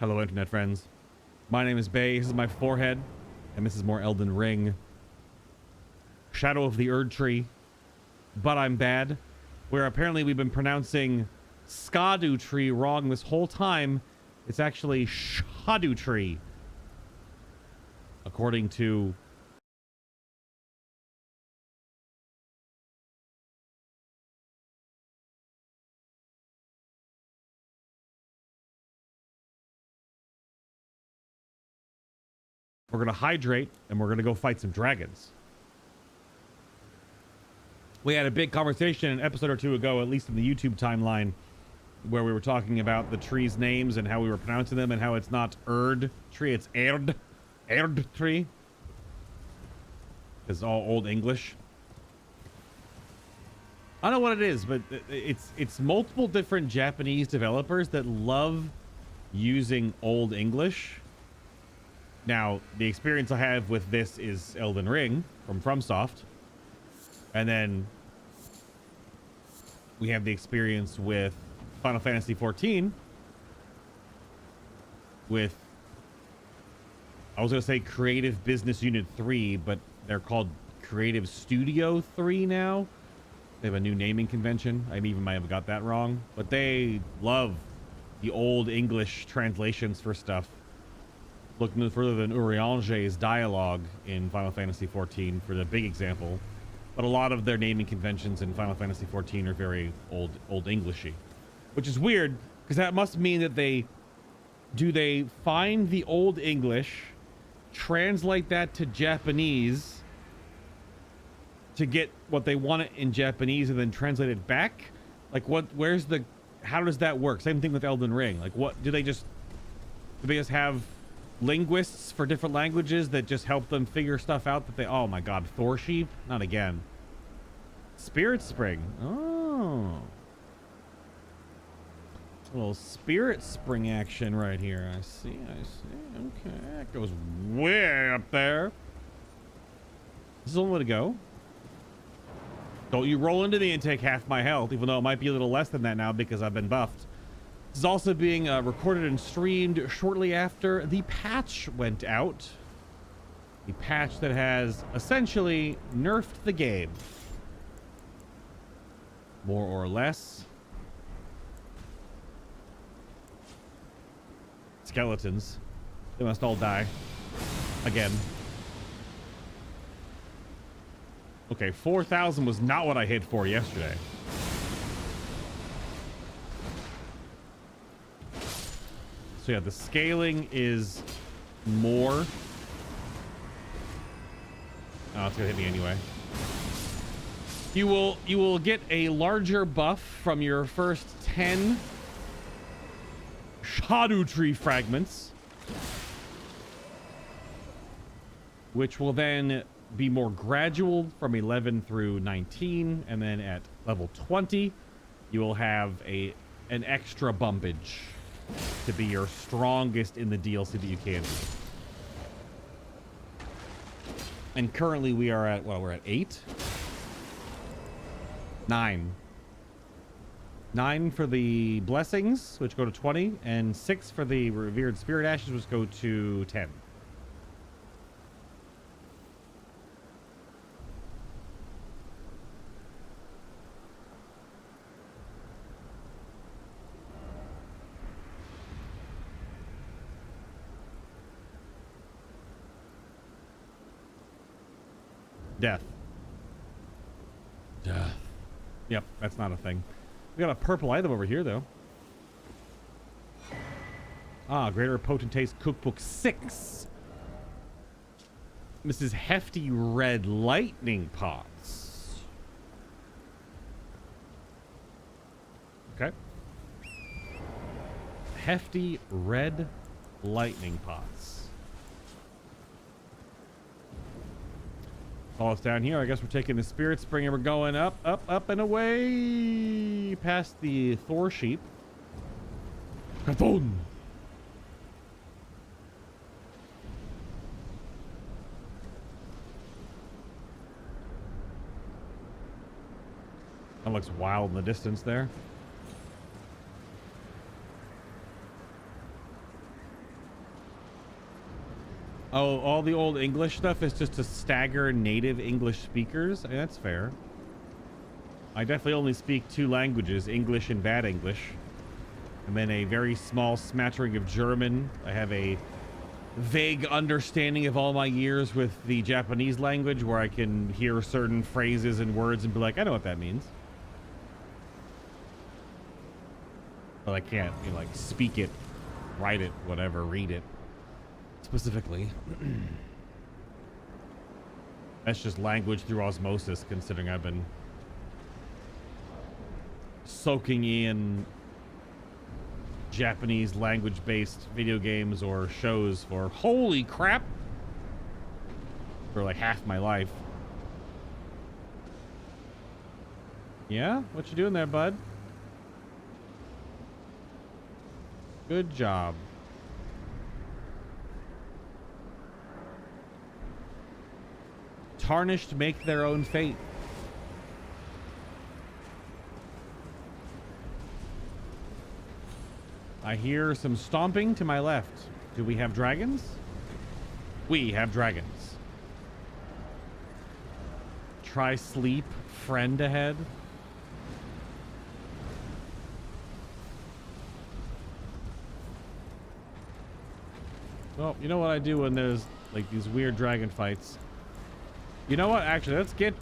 Hello, internet friends. My name is Bay. This is my forehead, and this is more Elden Ring Shadow of the Erdtree, butImBad, where apparently we've been pronouncing Erdtree wrong this whole time. It's actually Erdtree, according to we're gonna hydrate and we're gonna go fight some dragons. We had a big conversation an episode or two ago, at least in the YouTube timeline, where we were talking about the trees' names and how we were pronouncing them and how it's not Erdtree, it's Erdtree. It's all Old English. I don't know what it is, but it's multiple different Japanese developers that love using Old English. Now, the experience I have with this is Elden Ring from FromSoft. And then we have the experience with Final Fantasy XIV with, I was going to say Creative Business Unit 3, but they're called Creative Studio 3 now. They have a new naming convention. I even might have got that wrong, but they love the Old English translations for stuff. Look no further than Urianger's dialogue in Final Fantasy XIV for the big example. But a lot of their naming conventions in Final Fantasy XIV are very old Englishy, which is weird because that must mean that they find the Old English, translate that to Japanese to get what they want it in Japanese, and then translate it back. Like how does that work? Same thing with Elden Ring. Like do they just have linguists for different languages that just help them figure stuff out that they, oh my god, Thor sheep? Not again. Spirit Spring. Oh. A little Spirit Spring action right here. I see. Okay. That goes way up there. This is the only way to go. Don't you roll into the intake half my health, even though it might be a little less than that now because I've been buffed. This is also being recorded and streamed shortly after the patch went out. The patch that has essentially nerfed the game. More or less. Skeletons. They must all die. Again. Okay, 4,000 was not what I hit for yesterday. So yeah, the scaling is more. Oh, it's gonna hit me anyway. You will get a larger buff from your first 10 Erdtree fragments, which will then be more gradual from 11 through 19, and then at level 20, you will have an extra bumpage to be your strongest in the DLC that you can be. And currently we are at, well, we're at 8. 9 for the blessings, which go to 20, and 6 for the revered spirit ashes, which go to 10. Death. Yep, that's not a thing. We got a purple item over here, though. Ah, Greater Potentate's Cookbook 6. This is hefty red lightning pots. Okay. Hefty red lightning pots. All us down here. I guess we're taking the Spirit Spring and we're going up, and away past the Thor sheep. Kathon! That looks wild in the distance there. Oh, all the old English stuff is just to stagger native English speakers? I mean, that's fair. I definitely only speak 2 languages, English and bad English. And then a very small smattering of German. I have a vague understanding of all my years with the Japanese language where I can hear certain phrases and words and be like, I know what that means. But I can't, you know, like speak it, write it, whatever, read it specifically. That's just language through osmosis, considering I've been soaking in Japanese language-based video games or shows for, holy crap, for like half my life. Yeah? What you doing there, bud? Good job. Tarnished make their own fate. I hear some stomping to my left. Do we have dragons? We have dragons. Try sleep, friend ahead. Well, you know what I do when there's like these weird dragon fights? You know what? Actually, let's get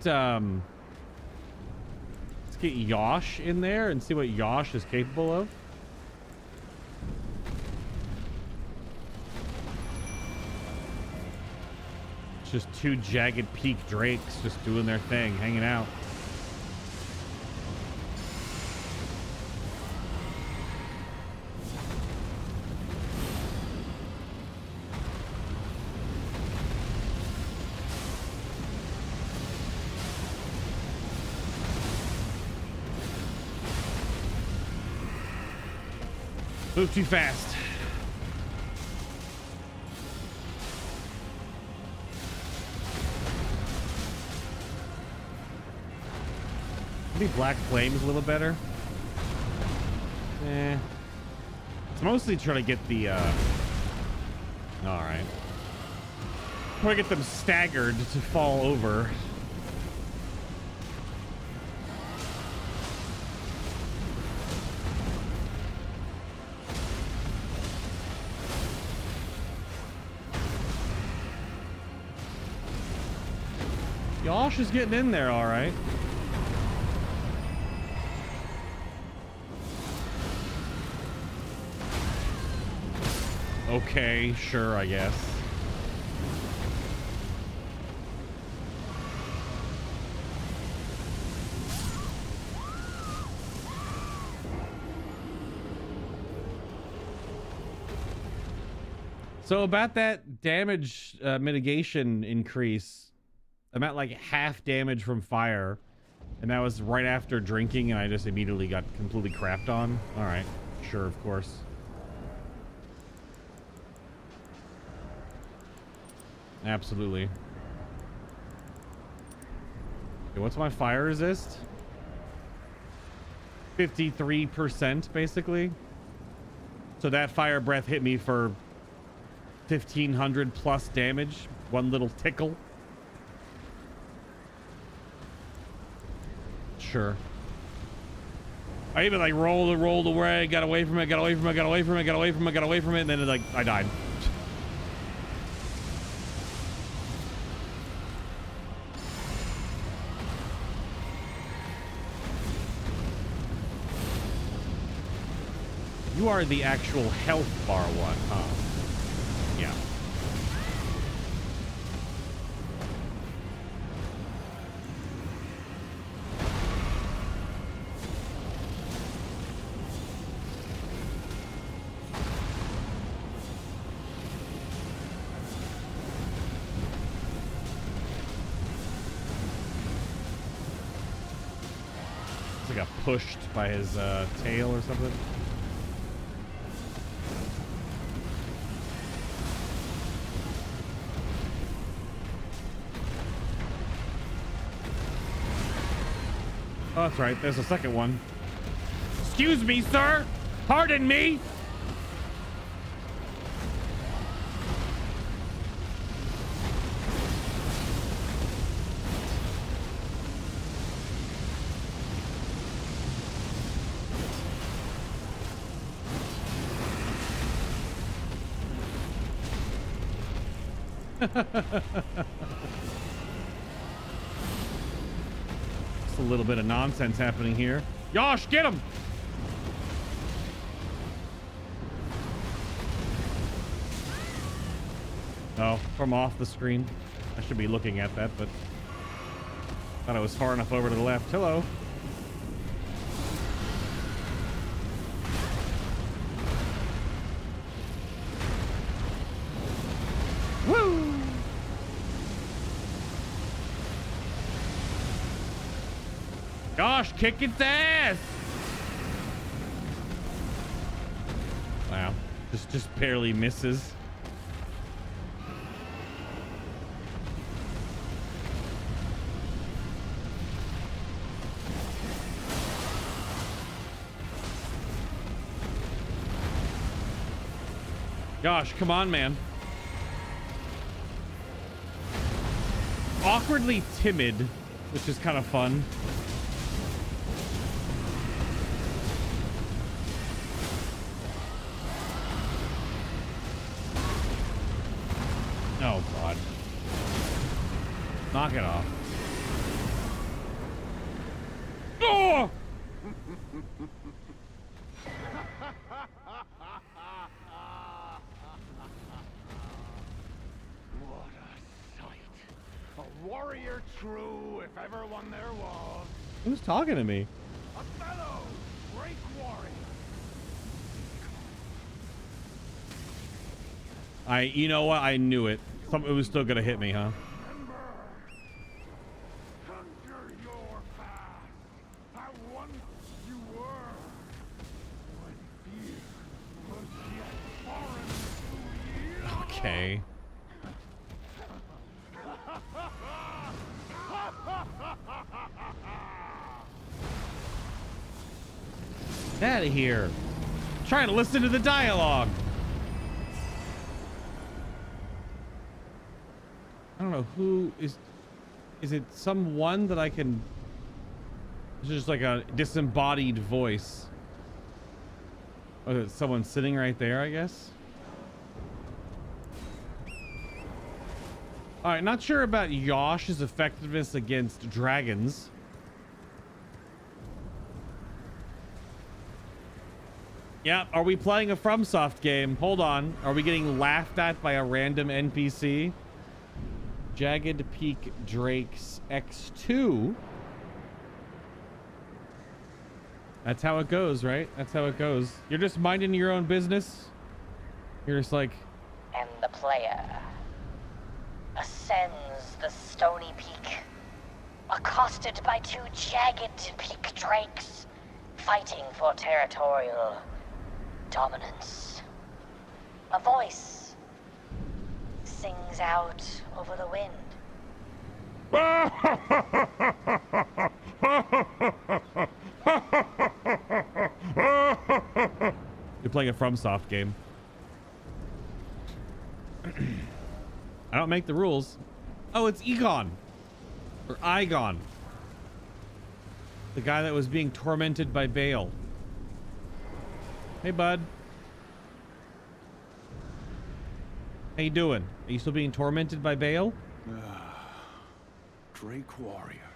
Yosh in there and see what Yosh is capable of. It's just 2 Jagged Peak Drakes just doing their thing, hanging out. Move too fast. Maybe Black Flame's a little better. Eh. It's mostly trying to get the, alright. Trying to get them staggered to fall over. Yosh is getting in there, all right. Okay, sure, I guess. So about that damage mitigation increase, I'm at like half damage from fire, and that was right after drinking, and I just immediately got completely crapped on. All right, sure, of course. Absolutely. Okay, what's my fire resist? 53%, basically. So that fire breath hit me for 1,500 plus damage. One little tickle. Sure. I even like rolled away, got away from it, got away from it, got away from it, got away from it, got away from it, and then like I died. You are the actual health bar one, huh? Yeah. It's like got pushed by his tail or something. Oh, that's right. There's a second one. Excuse me, sir. Pardon me. Just a little bit of nonsense happening here. Yosh, get him! Oh, from off the screen. I should be looking at that, but thought I was far enough over to the left. Hello. Woo! Gosh, kick its ass! Wow, just barely misses. Gosh, come on, man. Awkwardly timid, which is kind of fun. Oh, God. Knock it off. Oh! Warrior true, if ever one there was. Who's talking to me? A fellow great warrior. You know what? I knew it. It was still gonna hit me, huh? Remember, conquer your past. How once you were, when fear was yet foreign to you. Okay. Out of here. Trying to listen to the dialogue. I don't know who is it someone that I can, it's just like a disembodied voice. Oh, is it someone sitting right there, I guess? All right, not sure about Yosh's effectiveness against dragons. Yeah, are we playing a FromSoft game? Hold on. Are we getting laughed at by a random NPC? Jagged Peak Drakes X2. That's how it goes, right? That's how it goes. You're just minding your own business. You're just like... And the player ascends the stony peak, accosted by two jagged peak drakes, fighting for territorial dominance. A voice sings out over the wind. You're playing a FromSoft game. I don't make the rules. Oh, it's Igon. Or Igon. The guy that was being tormented by Bale. Hey, bud. How you doing? Are you still being tormented by Bale? Drake warrior,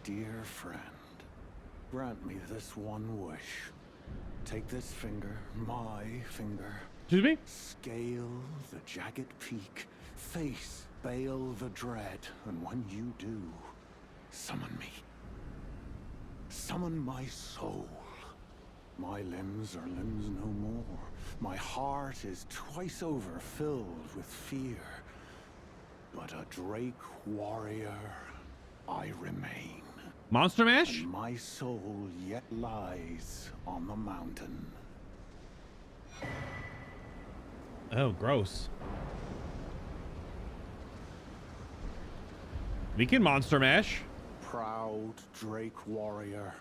dear friend, grant me this one wish. Take this finger, my finger. Excuse me? Scale the jagged peak, face Bale the dread, and when you do, summon me. Summon my soul. My limbs are limbs no more. My heart is twice over filled with fear. But a Drake warrior, I remain. Monster Mash? And my soul yet lies on the mountain. Oh, gross. We can Monster Mash. Proud Drake warrior,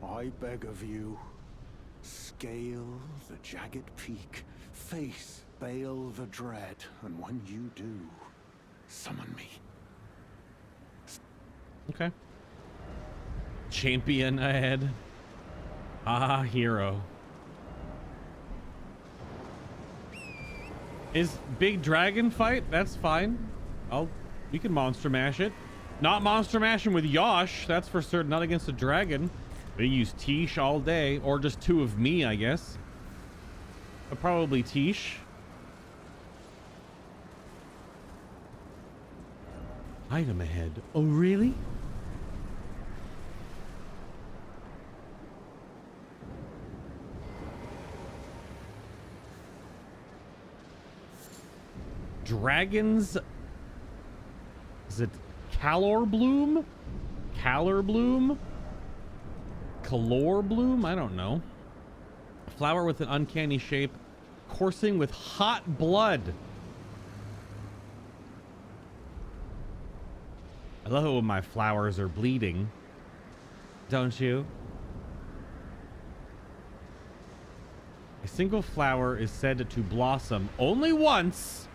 I beg of you, scale the jagged peak, face Bale the dread, and when you do, summon me. Okay. Champion ahead. Ah, hero. Is big dragon fight? That's fine. We can monster mash it. Not monster mashing with Yosh, that's for certain. Not against a dragon. We use Tish all day, or just two of me, I guess. But probably Tish. Item ahead. Oh, really? Dragons. Is it Calor Bloom? Calor Bloom? Calor Bloom? I don't know. Flower with an uncanny shape, coursing with hot blood. I love it when my flowers are bleeding. Don't you? A single flower is said to blossom only once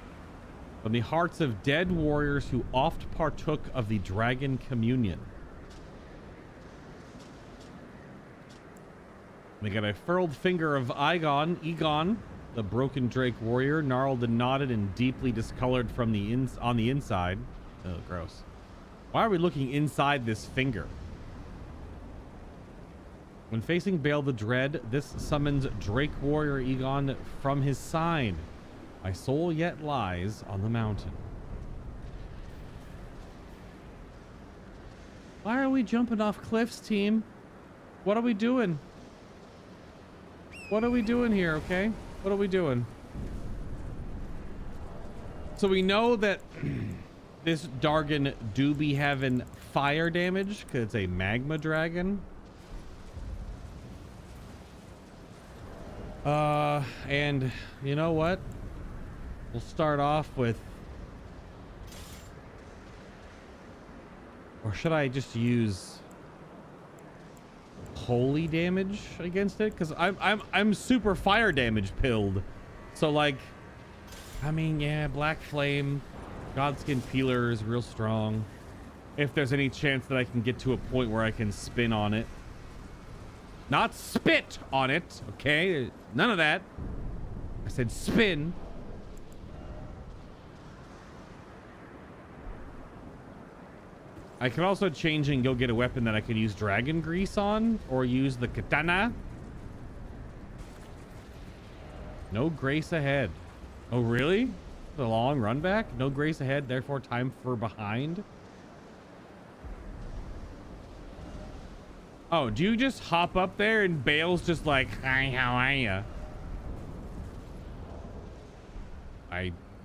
from the hearts of dead warriors who oft partook of the dragon communion. We got a furled finger of Igon, the broken drake warrior, gnarled and knotted and deeply discolored from on the inside. Oh, gross. Why are we looking inside this finger? When facing Bale the Dread, this summons Drake Warrior Igon from his side. My soul yet lies on the mountain. Why are we jumping off cliffs, team? What are we doing? What are we doing here, okay? What are we doing? So we know that this Dargon do be having fire damage because it's a magma dragon. And you know what? We'll start off with, or should I just use holy damage against it? Because I'm super fire damage pilled. So like, I mean, yeah, Black Flame, Godskin Peeler is real strong. If there's any chance that I can get to a point where I can spin on it. Not spit on it, okay? None of that. I said spin. I can also change and go get a weapon that I can use dragon grease on, or use the katana. No grace ahead. Oh, really? The long run back? No grace ahead, therefore time for behind? Oh, do you just hop up there and Bale's just like, hi, how are ya?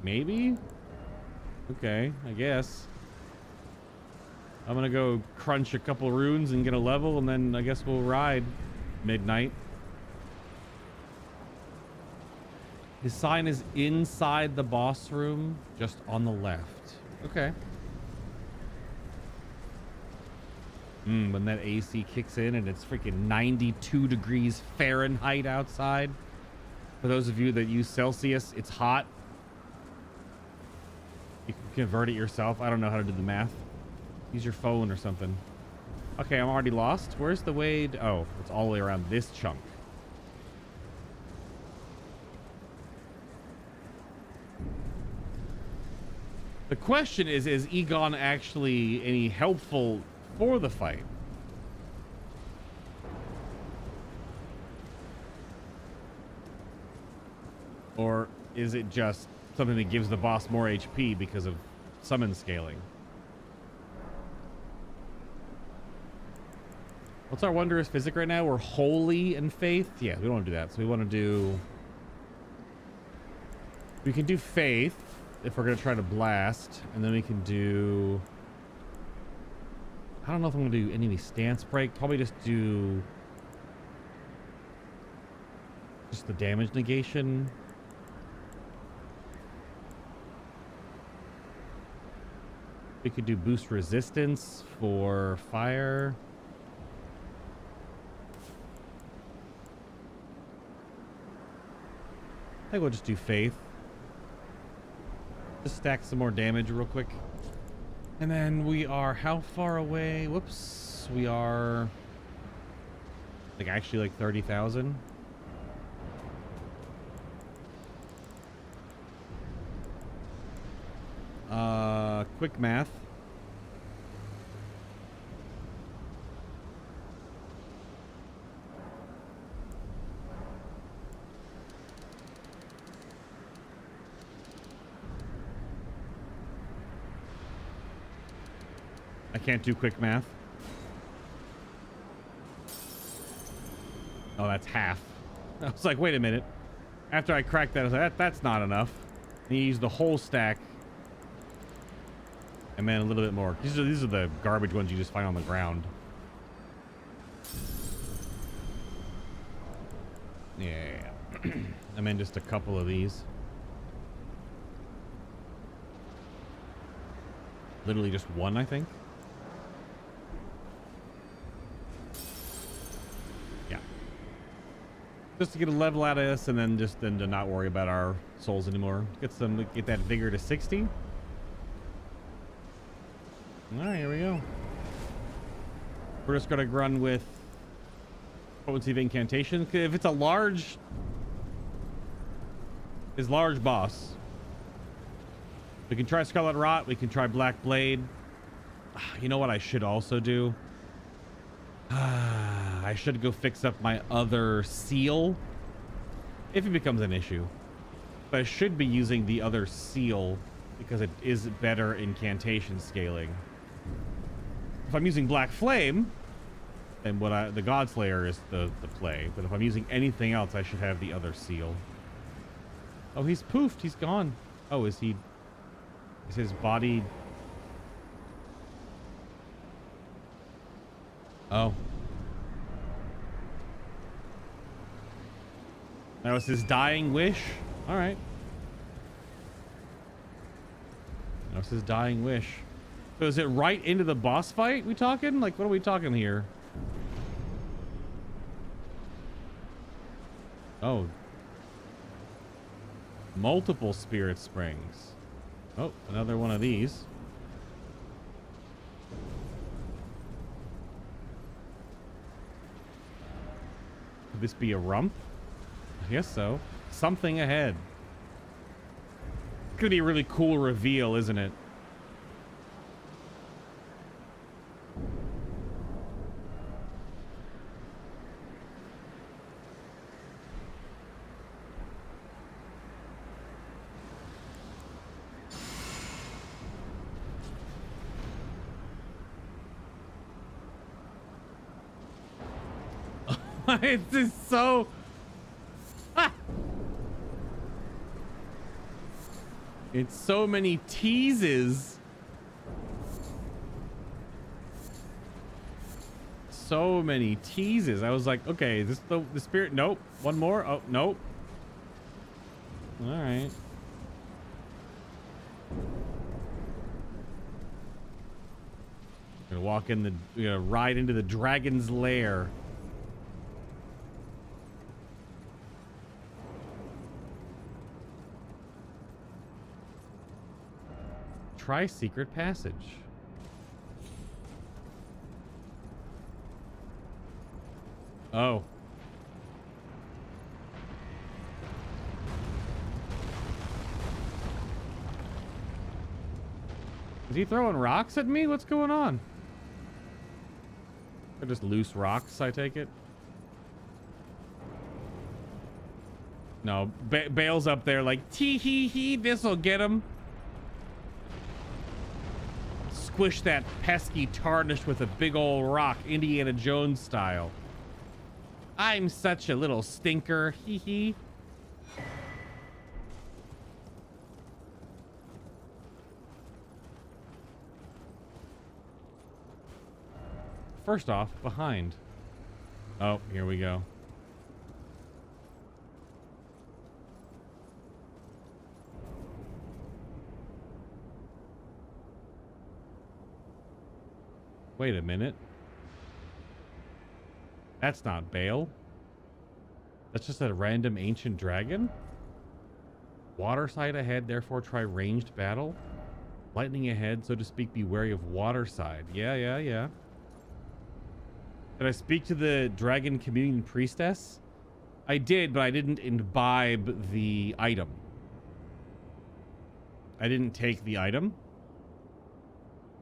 Maybe? Okay, I guess. I'm gonna go crunch a couple runes and get a level, and then I guess we'll ride midnight. His sign is inside the boss room, just on the left. Okay. When that AC kicks in and it's freaking 92 degrees Fahrenheit outside. For those of you that use Celsius, it's hot. You can convert it yourself. I don't know how to do the math. Use your phone or something. Okay, I'm already lost. Where's the way? Oh, it's all the way around this chunk. The question is Igon actually any helpful for the fight? Or is it just something that gives the boss more HP because of summon scaling? What's our wondrous physic right now? We're holy in faith. Yeah, we don't want to do that. So we want to do... We can do faith if we're going to try to blast. And then we can do... I don't know if I'm going to do any of these stance break. Probably just do... just the damage negation. We could do boost resistance for fire. I think we'll just do faith. Just stack some more damage real quick. And then we are how far away? Whoops. We are like actually like 30,000. quick math. I can't do quick math. Oh, that's half. I was like, wait a minute. After I cracked that, I was like, that's not enough. And you use the whole stack. And then a little bit more. These are the garbage ones you just find on the ground. Yeah. And then just a couple of these. Literally just one, I think. Yeah. Just to get a level out of this, and then just then to not worry about our souls anymore. Get that vigor to 60. Alright, here we go. We're just gonna run with potency of incantation. If it's a large boss, we can try Scarlet Rot, we can try Black Blade. You know what I should also do? I should go fix up my other seal if it becomes an issue. But I should be using the other seal because it is better incantation scaling. If I'm using Black Flame, then the Godslayer is the play. But if I'm using anything else, I should have the other seal. Oh, he's poofed. He's gone. Oh, is he? Is his body? Oh. That was his dying wish. All right. That was his dying wish. So is it right into the boss fight we talking? Like, what are we talking here? Oh. Multiple spirit springs. Oh, another one of these. Could this be a rump? I guess so. Something ahead. It's gonna be a really cool reveal, isn't it? It's just so... It's so many teases. So many teases. I was like, okay, is this the spirit? Nope. One more. Oh, nope. All right. Gonna walk in the, ride into the dragon's lair. Try secret passage. Oh. Is he throwing rocks at me? What's going on? They're just loose rocks, I take it. No, Bale's up there like, tee hee hee, this'll get him. Squish that pesky tarnish with a big old rock, Indiana Jones style. I'm such a little stinker, hee hee. First off, behind. Oh, here we go. Wait a minute. That's not Bale. That's just a random ancient dragon? Water side ahead, therefore try ranged battle. Lightning ahead, so to speak, be wary of water side. Yeah. Did I speak to the Dragon Communion Priestess? I did, but I didn't imbibe the item. I didn't take the item.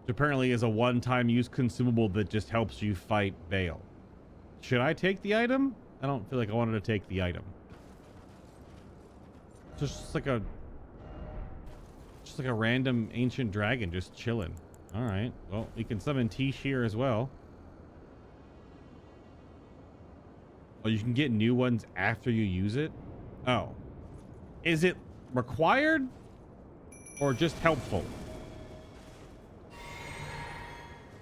which apparently is a one-time use consumable that just helps you fight Bale. Should I take the item? I don't feel like I wanted to take the item. Just like a random ancient dragon just chilling. All right. Well, we can summon Tish here as well. Oh, you can get new ones after you use it. Oh, is it required or just helpful?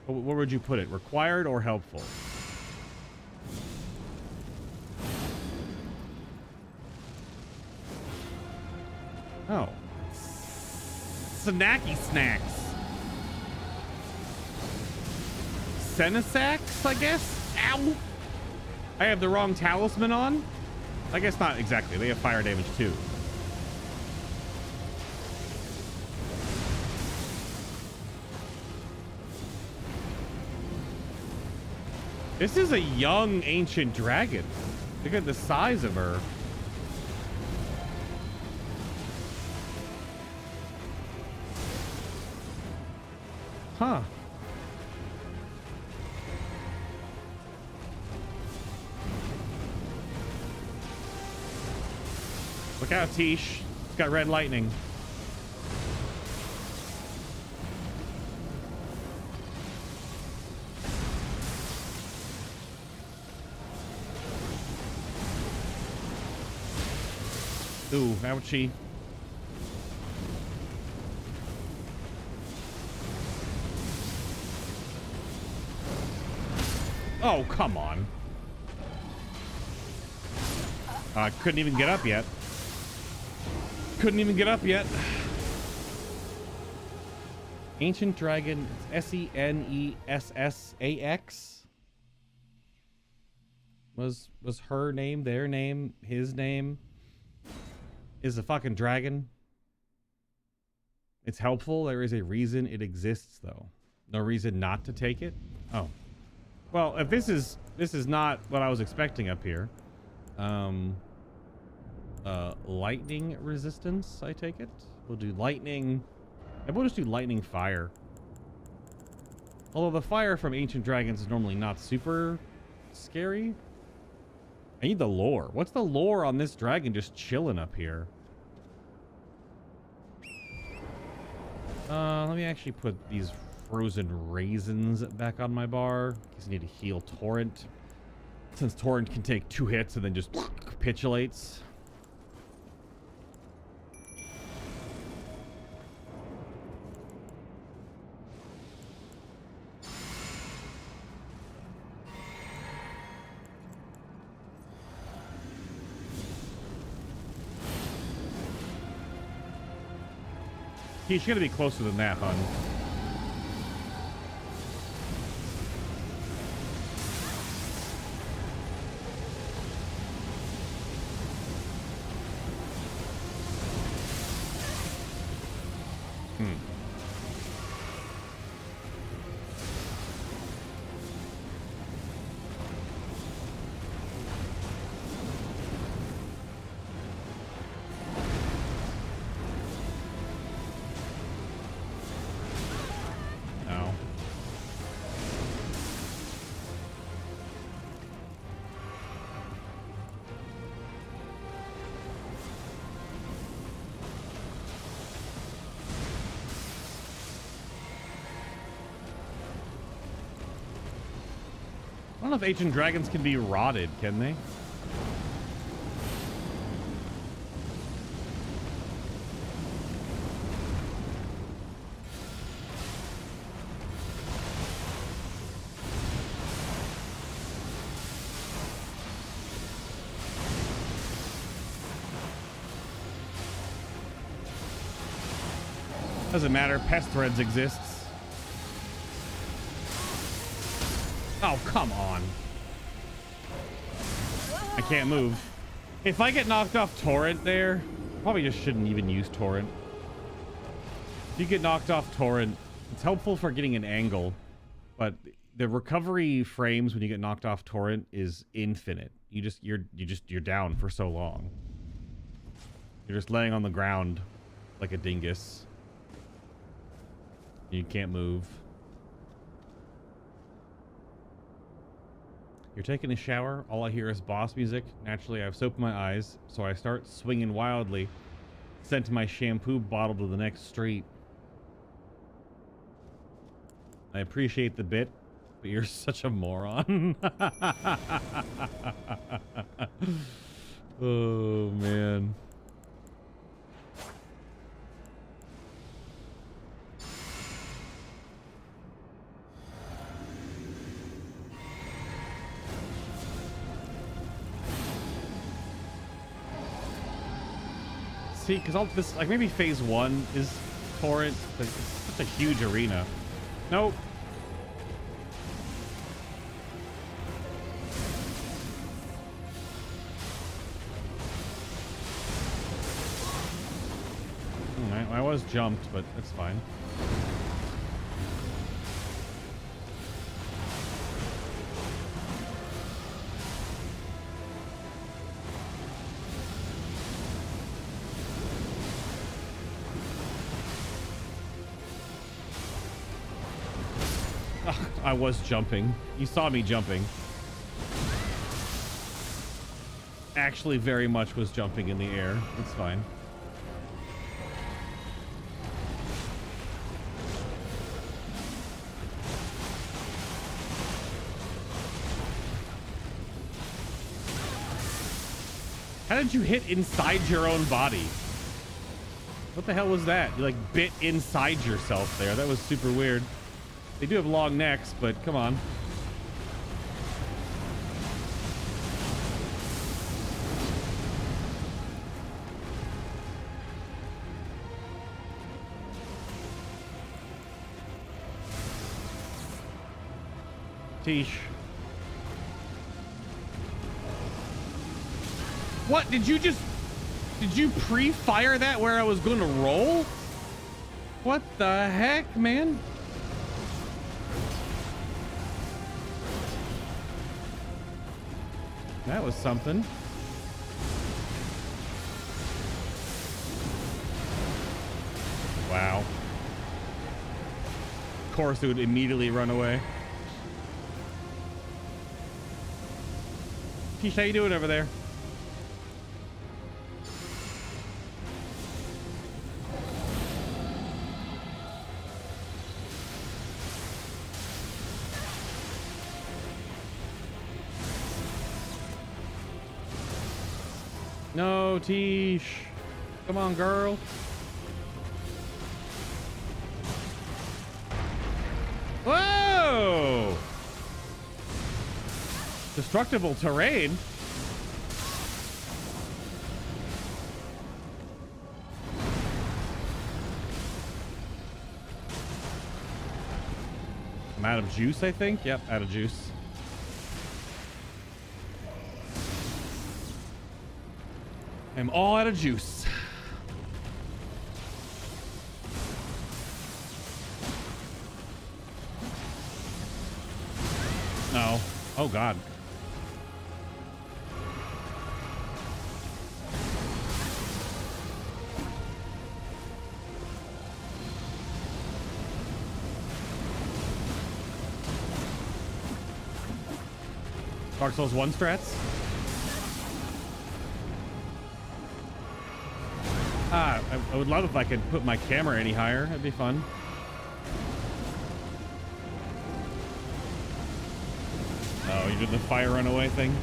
Where would you put it? Required or helpful? Oh. Snacky snacks. Senessax, I guess? Ow! I have the wrong talisman on? I guess not exactly. They have fire damage too. This is a young ancient dragon. Look at the size of her. Huh. Look out, Tish. It's got red lightning. Ooh, ouchie. Oh, come on. Couldn't even get up yet. Couldn't even get up yet. Ancient Dragon, Senessax. Was her name, their name, his name? Is a fucking dragon. It's helpful. There is a reason it exists, though. No reason not to take it. Oh. Well, if this is not what I was expecting up here. Lightning resistance, I take it. We'll do lightning. And we'll just do lightning fire. Although the fire from ancient dragons is normally not super scary. I need the lore. What's the lore on this dragon just chilling up here? Let me actually put these frozen raisins back on my bar. Because I need to heal Torrent. Since Torrent can take 2 hits and then just capitulates. She's gonna be closer than that, hon. I don't know if ancient dragons can be rotted, can they? Doesn't matter, pest threads exists. Oh, come on. I can't move. If I get knocked off Torrent there, probably just shouldn't even use Torrent. If you get knocked off Torrent, it's helpful for getting an angle, but the recovery frames when you get knocked off Torrent is infinite. You're down for so long. You're just laying on the ground like a dingus. You can't move. You're taking a shower. All I hear is boss music. Naturally, I have soap in my eyes, so I start swinging wildly. Sent my shampoo bottle to the next street. I appreciate the bit, but you're such a moron. Oh, man. See, because all this, like, maybe phase 1 is torrent, but it's such a huge arena. Nope. I was jumped, but it's fine. I was jumping. You saw me jumping. Actually, very much was jumping in the air. It's fine. How did you hit inside your own body? What the hell was that? You like bit inside yourself there. That was super weird. They do have long necks, but come on. Teesh. What? Did you pre-fire that where I was going to roll? What the heck, man? That was something. Wow. Of course it would immediately run away. Peach, how you doing over there? No, Tish. Come on, girl. Whoa! Destructible terrain. I'm out of juice, I think. Yep, out of juice. I'm all out of juice. No. Oh, God. Dark Souls 1 strats? I would love if I could put my camera any higher. That'd be fun. Oh, you did the fire runaway thing?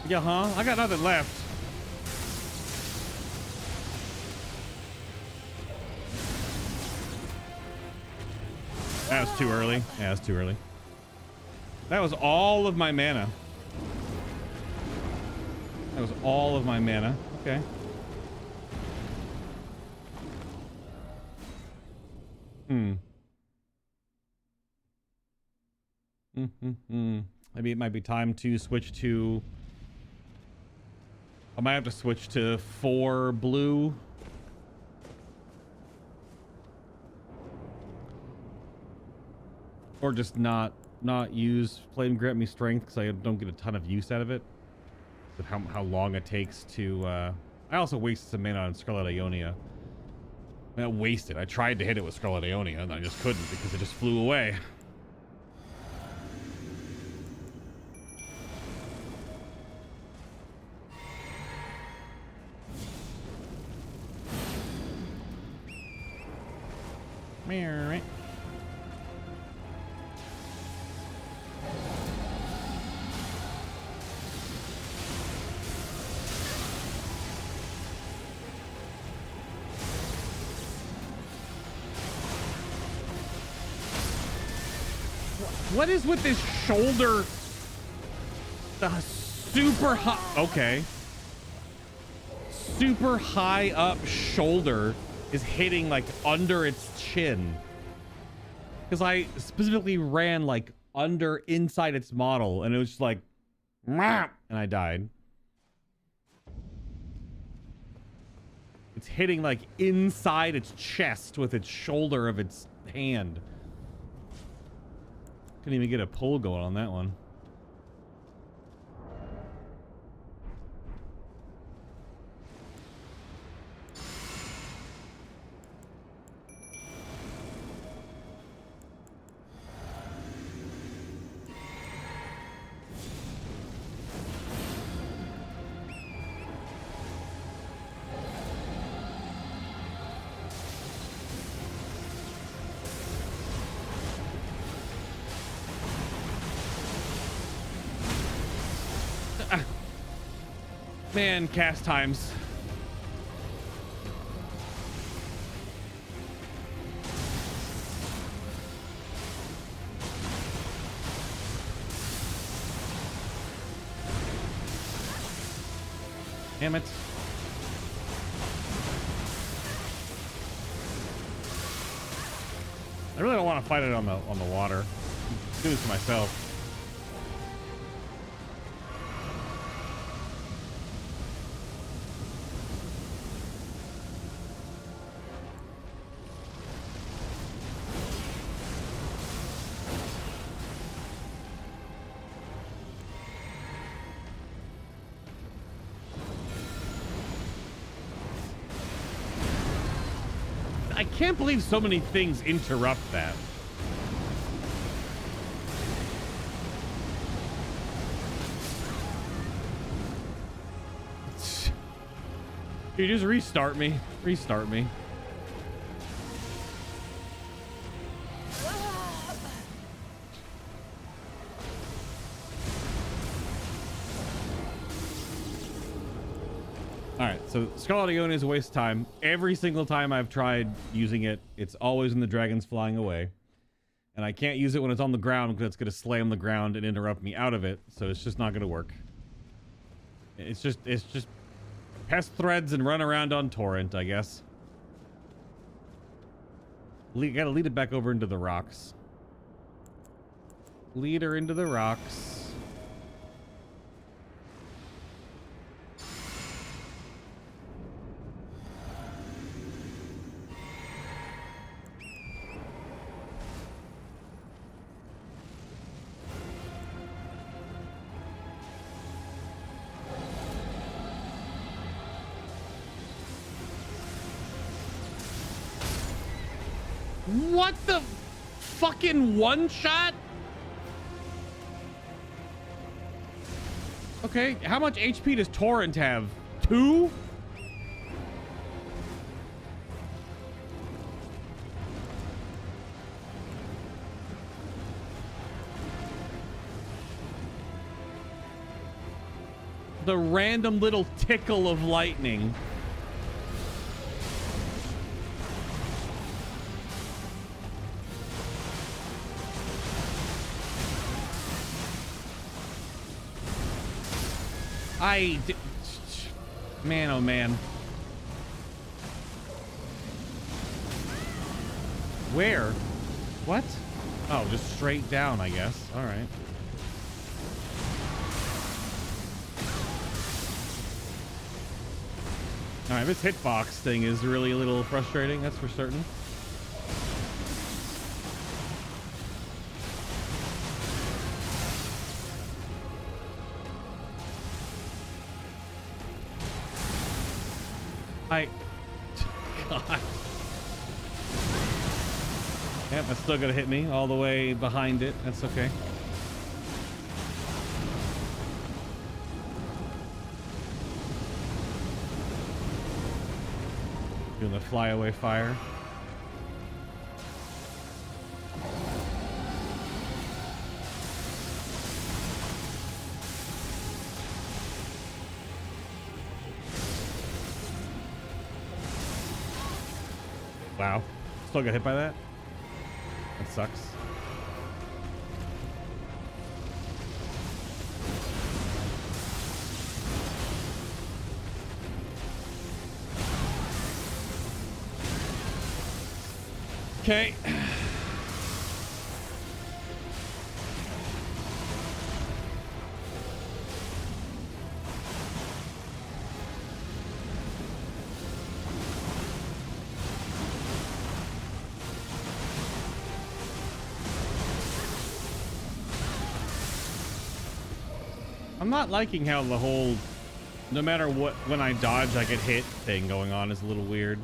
Yeah, huh? I got nothing left. That was too early. Yeah, that's too early. That was all of my mana. That was all of my mana. Okay. Maybe it might be time to switch to... I might have to switch to 4 blue. Or just not use Flame Grant Me Strength because I don't get a ton of use out of it. With how long it takes to... I also wasted some mana on Scarlet Ionia. I mean, I wasted. I tried to hit it with Scarlet Ionia and I just couldn't because it just flew away. Meow. What is with this shoulder? The super high... Okay. Super high up shoulder is hitting like under its chin. Because I specifically ran like inside its model and it was just like... And I died. It's hitting like inside its chest with its shoulder of its hand. Couldn't even get a pull going on that one. Man, cast times. Damn it. I really don't want to fight it on the water. Do this to myself. I can't believe so many things interrupt that. Dude, just restart me. Restart me. Alright, so Scarlet Ionia is a waste of time. Every single time I've tried using it, it's always when the dragon's flying away. And I can't use it when it's on the ground because it's going to slam the ground and interrupt me out of it. So it's just not going to work. It's just pest threads and run around on Torrent, I guess. Gotta lead it back over into the rocks. Lead her into the rocks. What the fucking one shot? Okay, how much HP does Torrent have? 2? The random little tickle of lightning. Man, oh man. Where? What? Oh, just straight down, I guess. All right. All right, this hitbox thing is really a little frustrating, that's for certain. I... God. Yep, that's still gonna hit me all the way behind it. That's okay. Doing the flyaway fire. Wow. Still got hit by that? That sucks. Okay. I'm not liking how the whole, no matter what, when I dodge, I get hit thing going on is a little weird.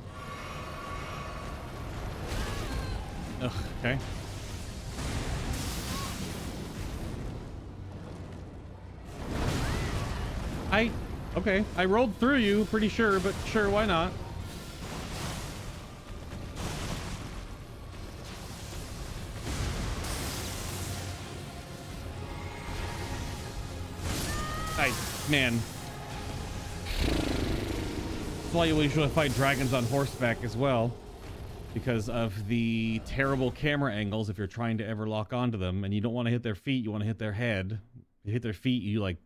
Ugh, okay. Okay, I rolled through you, pretty sure, but sure, why not? Man. That's why you usually fight dragons on horseback as well. Because of the terrible camera angles if you're trying to ever lock onto them. And you don't want to hit their feet, you want to hit their head. You hit their feet, you like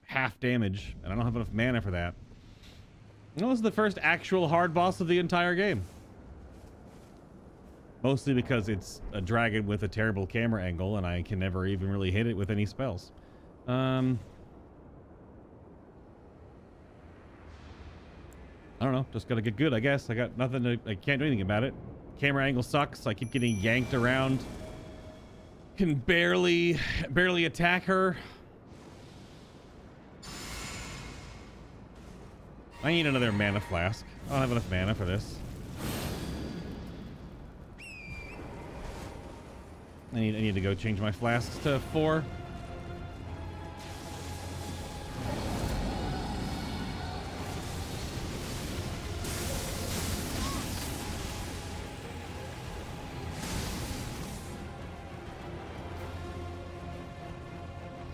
half damage. And I don't have enough mana for that. That was the first actual hard boss of the entire game. Mostly because it's a dragon with a terrible camera angle and I can never even really hit it with any spells. I don't know, just gotta get good, I guess. I got nothing to, I can't do anything about it. Camera angle sucks. I keep getting yanked around. Can barely attack her. I need another mana flask. I don't have enough mana for this. I need to go change my flasks to 4.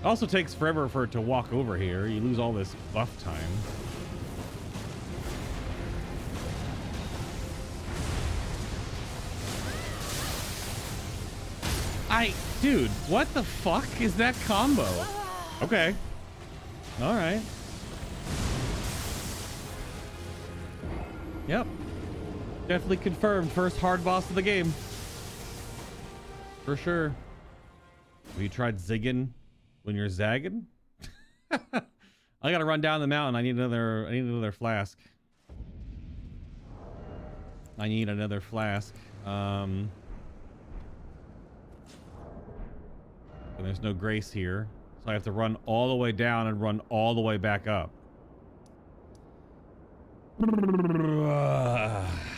Also takes forever for it to walk over here. You lose all this buff time. Dude, what the fuck is that combo? Okay. All right. Yep. Definitely confirmed. First hard boss of the game. For sure. Have you tried zigging when you're zagging? I gotta run down the mountain. I need another flask. I need another flask. And there's no grace here, so I have to run all the way down and run all the way back up.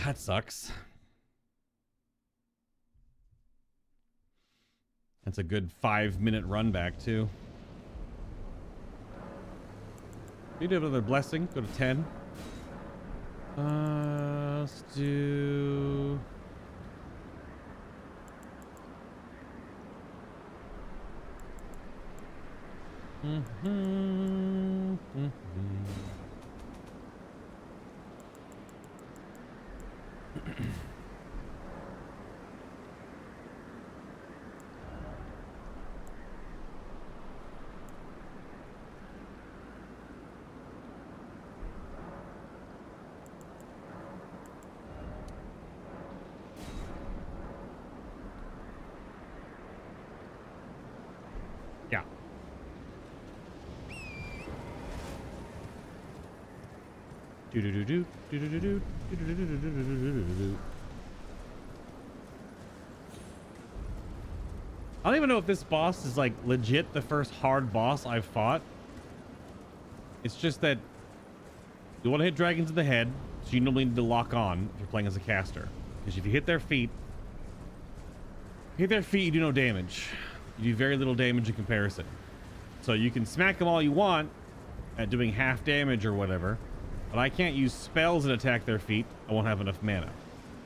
That sucks. That's a good 5-minute run back too. You do another blessing. Go to 10. Let's do. Yeah. I don't even know if this boss is like legit the first hard boss I've fought. It's just that you want to hit dragons in the head, So you normally need to lock on if you're playing as a caster. Because if you hit their feet, you do no damage. You do very little damage in comparison. So you can smack them all you want at doing half damage or whatever, but I can't use spells and attack their feet. I won't have enough mana.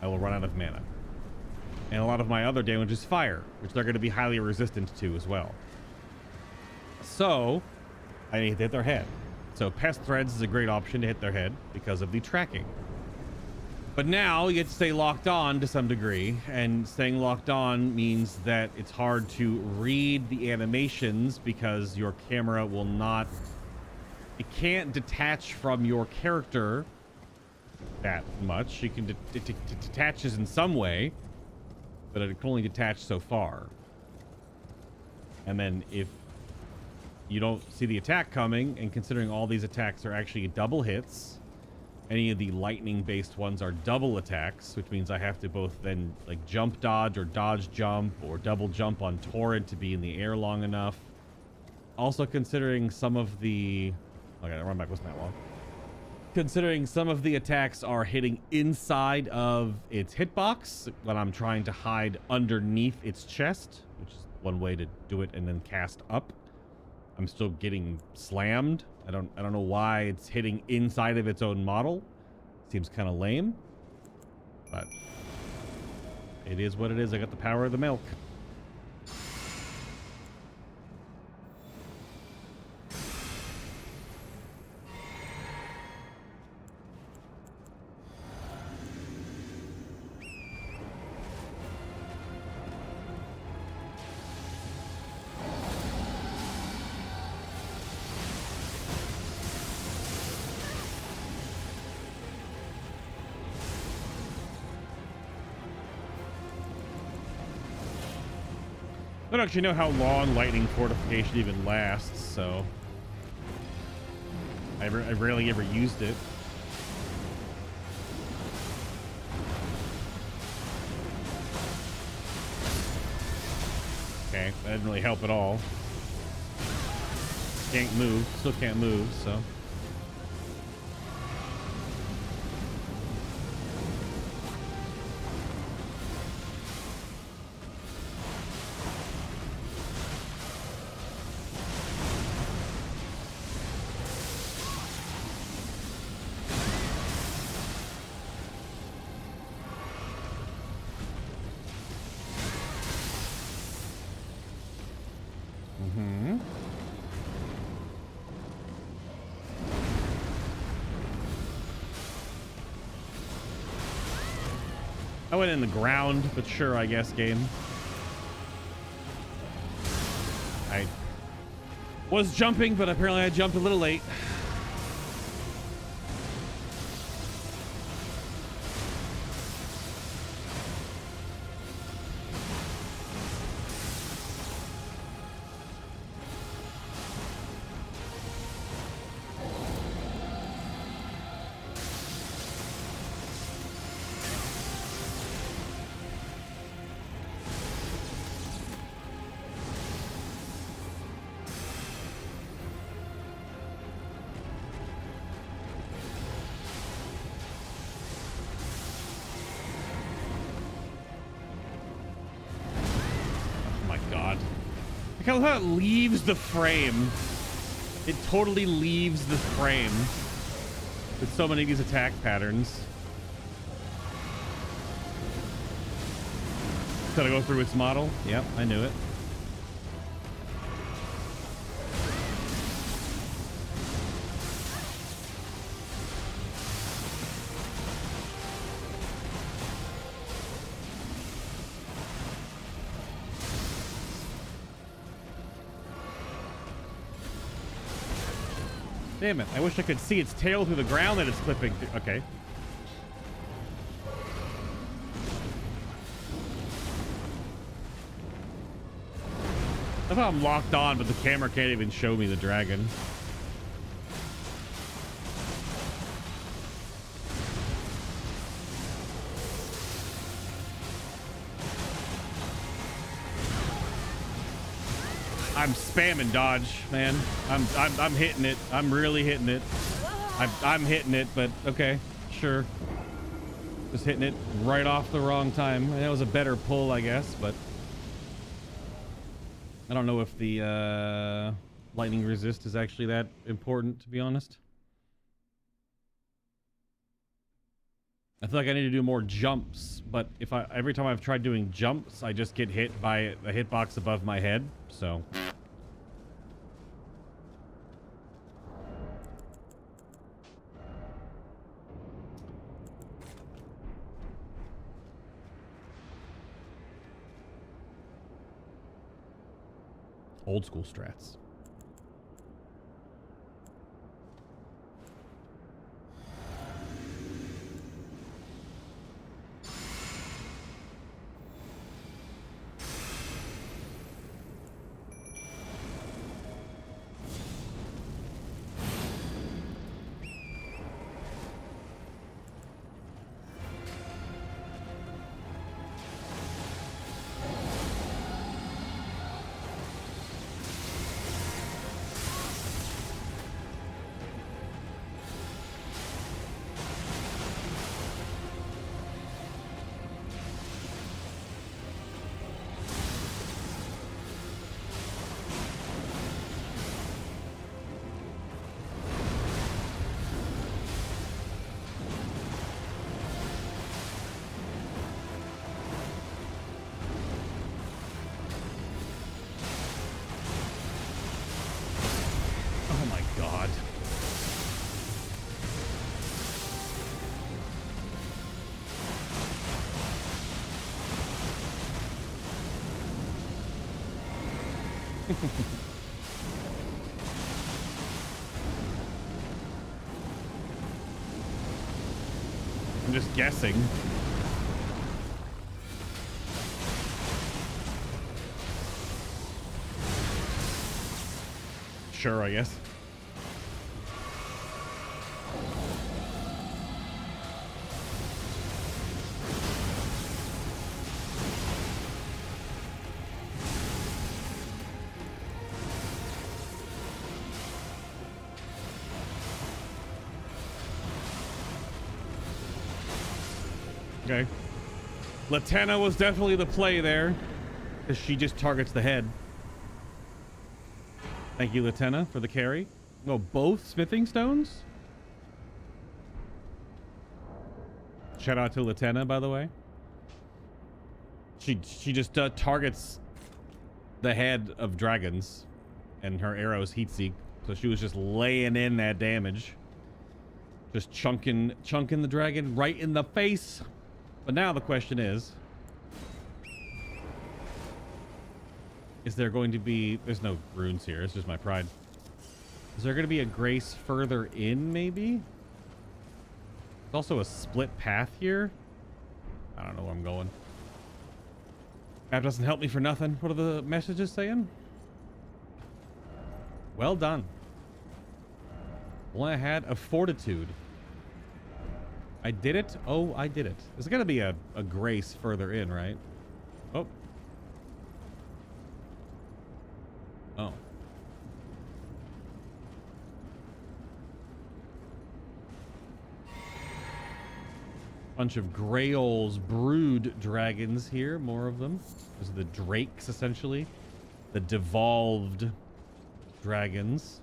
I will run out of mana. And a lot of my other damage is fire, which they're going to be highly resistant to as well. So I need to hit their head. So Pest Threads is a great option to hit their head because of the tracking. But now you get to stay locked on to some degree, and staying locked on means that it's hard to read the animations because your camera will not, it can't detach from your character that much. You can it detaches in some way, but it can only detach so far. And then if you don't see the attack coming, and considering all these attacks are actually double hits, any of the lightning based ones are double attacks, which means I have to both then like jump dodge or dodge jump or double jump on Torrent to be in the air long enough. Also considering some of the, okay, that run back wasn't that long. Considering some of the attacks are hitting inside of its hitbox when I'm trying to hide underneath its chest, which is one way to do it, and then cast up. I'm still getting slammed. I don't know why it's hitting inside of its own model. Seems kind of lame, but it is what it is. I got the power of the milk. I don't actually know how long lightning fortification even lasts, so I rarely ever used it. Okay, that didn't really help at all. Can't move, still can't move, so. I went in the ground, but sure, I guess, game. I was jumping, but apparently I jumped a little late. I love how it leaves the frame. It totally leaves the frame with so many of these attack patterns. Gotta go through its model. Yep, I knew it. Damn it, I wish I could see its tail through the ground that it's clipping through. Okay. I thought I'm locked on, but the camera can't even show me the dragon. I'm spamming dodge, man. I'm hitting it. I'm really hitting it. I'm hitting it, but okay. Sure. Just hitting it right off the wrong time. That was a better pull, I guess, but I don't know if the lightning resist is actually that important, to be honest. I feel like I need to do more jumps, but if every time I've tried doing jumps, I just get hit by a hitbox above my head, so. Old school strats. I'm just guessing. Sure, I guess. Okay. Latenna was definitely the play there, because she just targets the head. Thank you, Latenna, for the carry. Oh, both smithing stones? Shout out to Latenna, by the way. She just targets the head of dragons, and her arrows heat seek. So she was just laying in that damage, just chunking the dragon right in the face. But now the question is there going to be... There's no runes here. It's just my pride. Is there going to be a grace further in, maybe? There's also a split path here. I don't know where I'm going. That doesn't help me for nothing. What are the messages saying? Well done. Well, I had a fortitude. I did it. Oh, I did it. There's got to be a grace further in, right? Oh. Oh. Bunch of Graol's brood dragons here. More of them. Those are the drakes, essentially. The devolved dragons.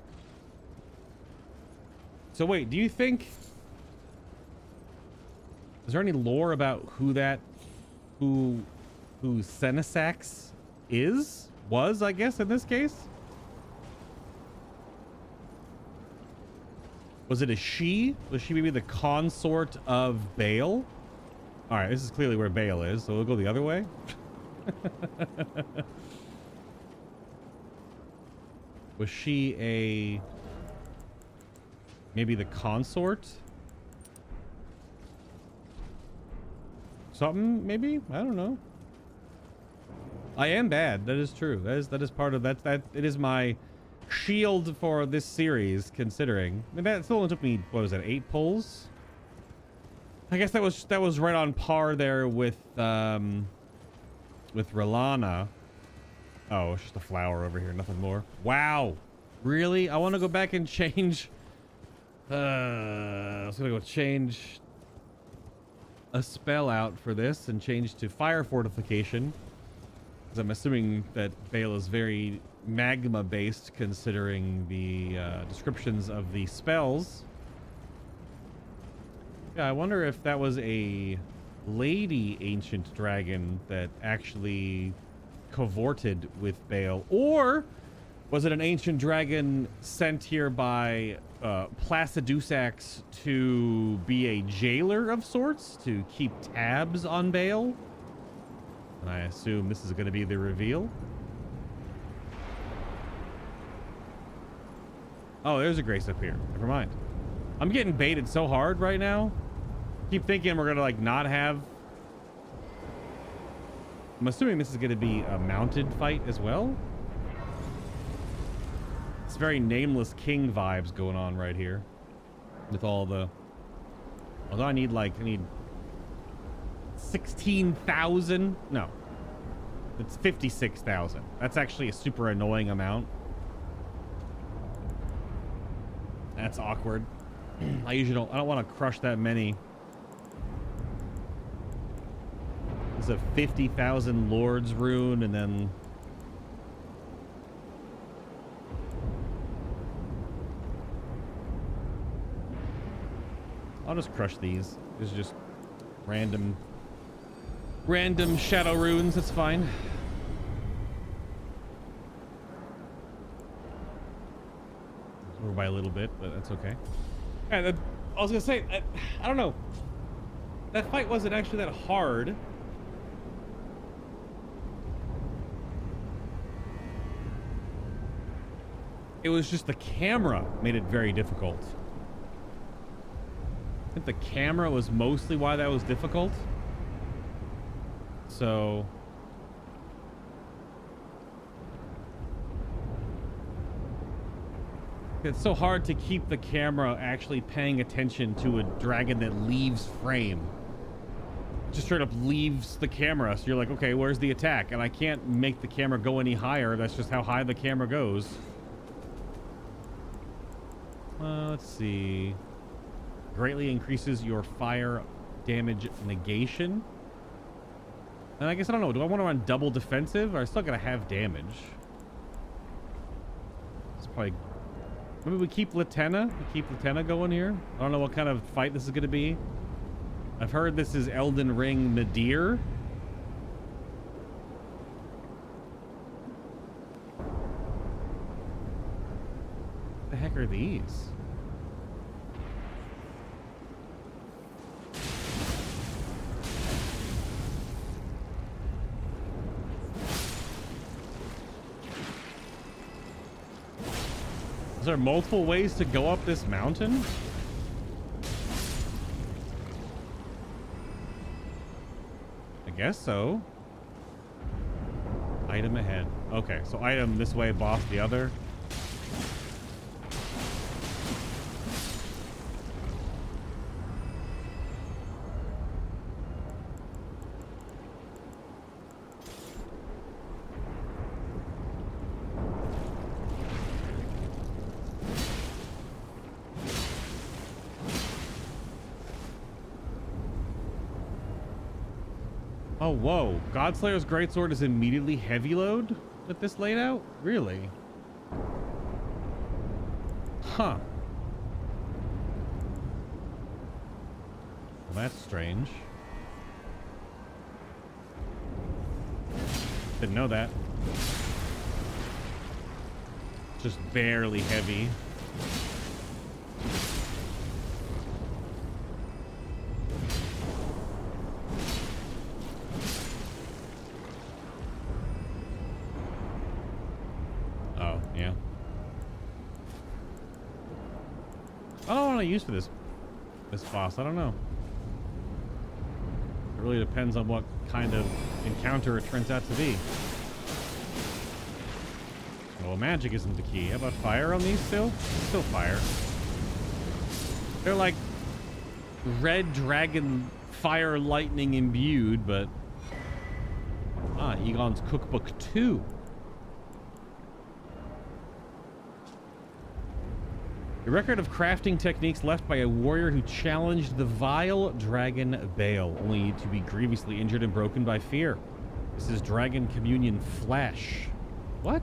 So wait, do you think... Is there any lore about who Senessax was, I guess, in this case? Was it a she? Was she maybe the consort of Bayle? All right, this is clearly where Bayle is, so we'll go the other way. Was she maybe the consort? Something, maybe? I don't know. I am bad. That is true. That is part of that. It is my shield for this series, considering. I mean, that still only took me, what was that, 8 pulls? I guess that was right on par there with Rellana. Oh, it's just a flower over here, nothing more. Wow. Really? I want to go back and change. I was gonna go change a spell out for this and change to fire fortification, because I'm assuming that Bale is very magma based considering the descriptions of the spells. Yeah, I wonder if that was a lady ancient dragon that actually cavorted with Bale, or was it an ancient dragon sent here by Placidusax to be a jailer of sorts, to keep tabs on Bale? And I assume this is going to be the reveal. Oh, there's a Grace up here. Never mind. I'm getting baited so hard right now. Keep thinking we're going to like not have... I'm assuming this is going to be a mounted fight as well. It's very Nameless King vibes going on right here. With all the... Although I need 16,000. No. It's 56,000. That's actually a super annoying amount. That's awkward. I don't want to crush that many. It's a 50,000 Lord's rune and then... I'll just crush these. These are just random shadow runes. That's fine. Over by a little bit, but that's okay. And I was gonna say, I don't know. That fight wasn't actually that hard. It was just the camera made it very difficult. I think the camera was mostly why that was difficult. So... It's so hard to keep the camera actually paying attention to a dragon that leaves frame. Just straight up leaves the camera. So you're like, okay, where's the attack? And I can't make the camera go any higher. That's just how high the camera goes. Let's see. Greatly increases your fire damage negation. And I guess, I don't know. Do I want to run double defensive? Or I still gotta have damage? It's probably... Maybe we keep Latenna? We keep Latenna going here? I don't know what kind of fight this is gonna be. I've heard this is Elden Ring Nadir. What the heck are these? Is there multiple ways to go up this mountain? I guess so. Item ahead. Okay, so item this way, boss the other. Oh, whoa. Godslayer's Greatsword is immediately heavy load with this laid out? Really? Huh. Well, that's strange. Didn't know that. Just barely heavy. Use for this boss. I don't know. It really depends on what kind of encounter it turns out to be. Well, magic isn't the key. How about fire on these still? Still fire. They're like red dragon fire lightning imbued, but Igon's Cookbook 2. A record of crafting techniques left by a warrior who challenged the vile dragon Bale, only to be grievously injured and broken by fear. This is Dragon Communion Flesh. What?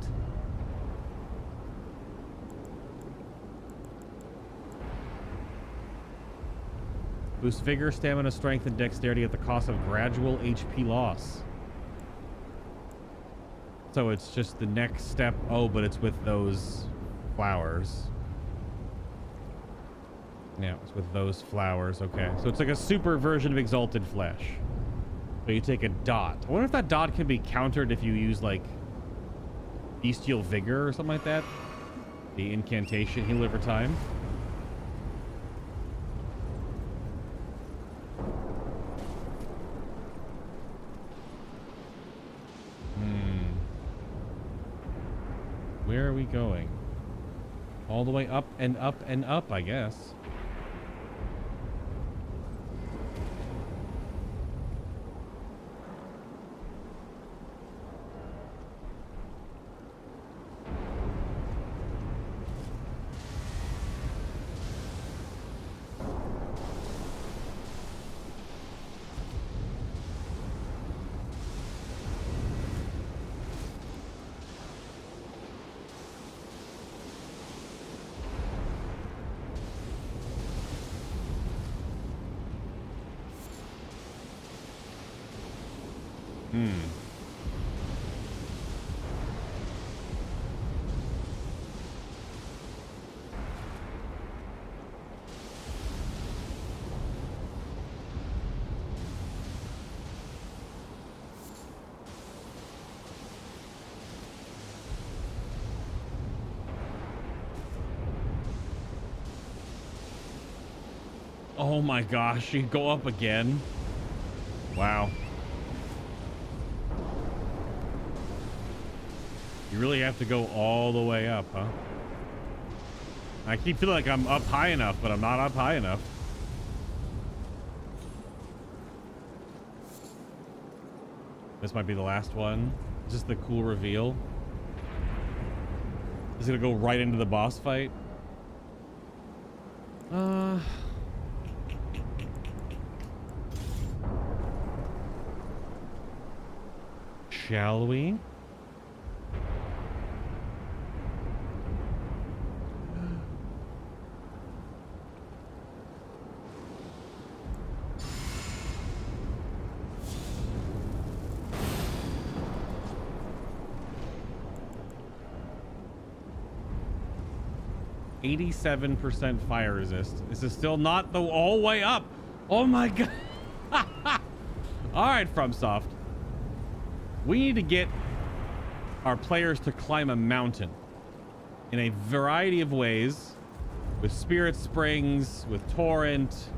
Boost vigor, stamina, strength, and dexterity at the cost of gradual HP loss. So it's just the next step. Oh, but it's with those flowers. Yeah, it's with those flowers. Okay, so it's like a super version of Exalted Flesh. So you take a dot. I wonder if that dot can be countered if you use like Bestial Vigor or something like that. The incantation heal over time. Where are we going? All the way up and up and up, I guess. Oh my gosh, you go up again. Wow. You really have to go all the way up, huh? I keep feeling like I'm up high enough, but I'm not up high enough. This might be the last one. Just the cool reveal. Is it gonna go right into the boss fight? Shall we? %, fire resist. This is still not the all way up. Oh my god. All right, FromSoft. We need to get our players to climb a mountain in a variety of ways, with Spirit Springs, with Torrent,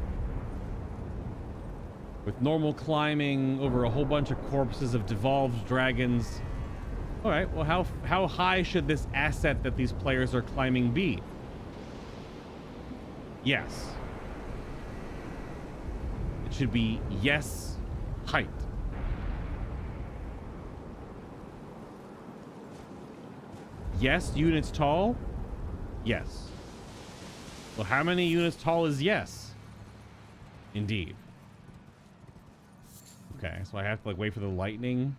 with normal climbing over a whole bunch of corpses of devolved dragons. All right, well, how high should this asset that these players are climbing be? Yes. It should be yes height. Yes units tall? Yes. Well, how many units tall is yes? Indeed. Okay, so I have to like wait for the lightning.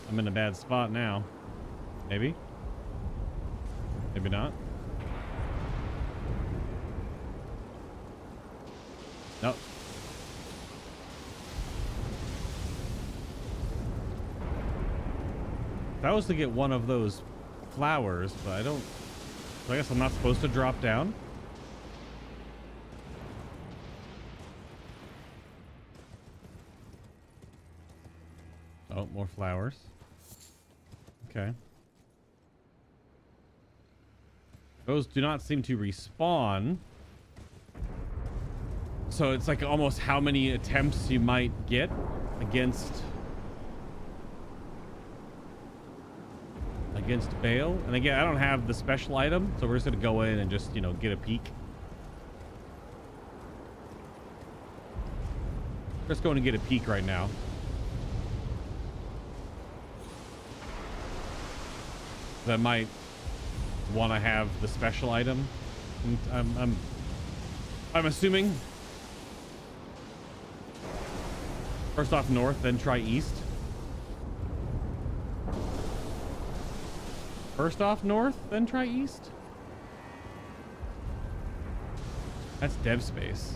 I'm in a bad spot now. Maybe? Maybe not. Nope. That was to get one of those flowers, but I don't... So I guess I'm not supposed to drop down? Oh, more flowers. Okay. Those do not seem to respawn. So it's like almost how many attempts you might get against against Bale. And again, I don't have the special item, so we're just gonna go in and just, you know, get a peek. Just going to get a peek right now. I might want to have the special item. I'm assuming. First off north, then try east. First off north, then try east. That's dev space.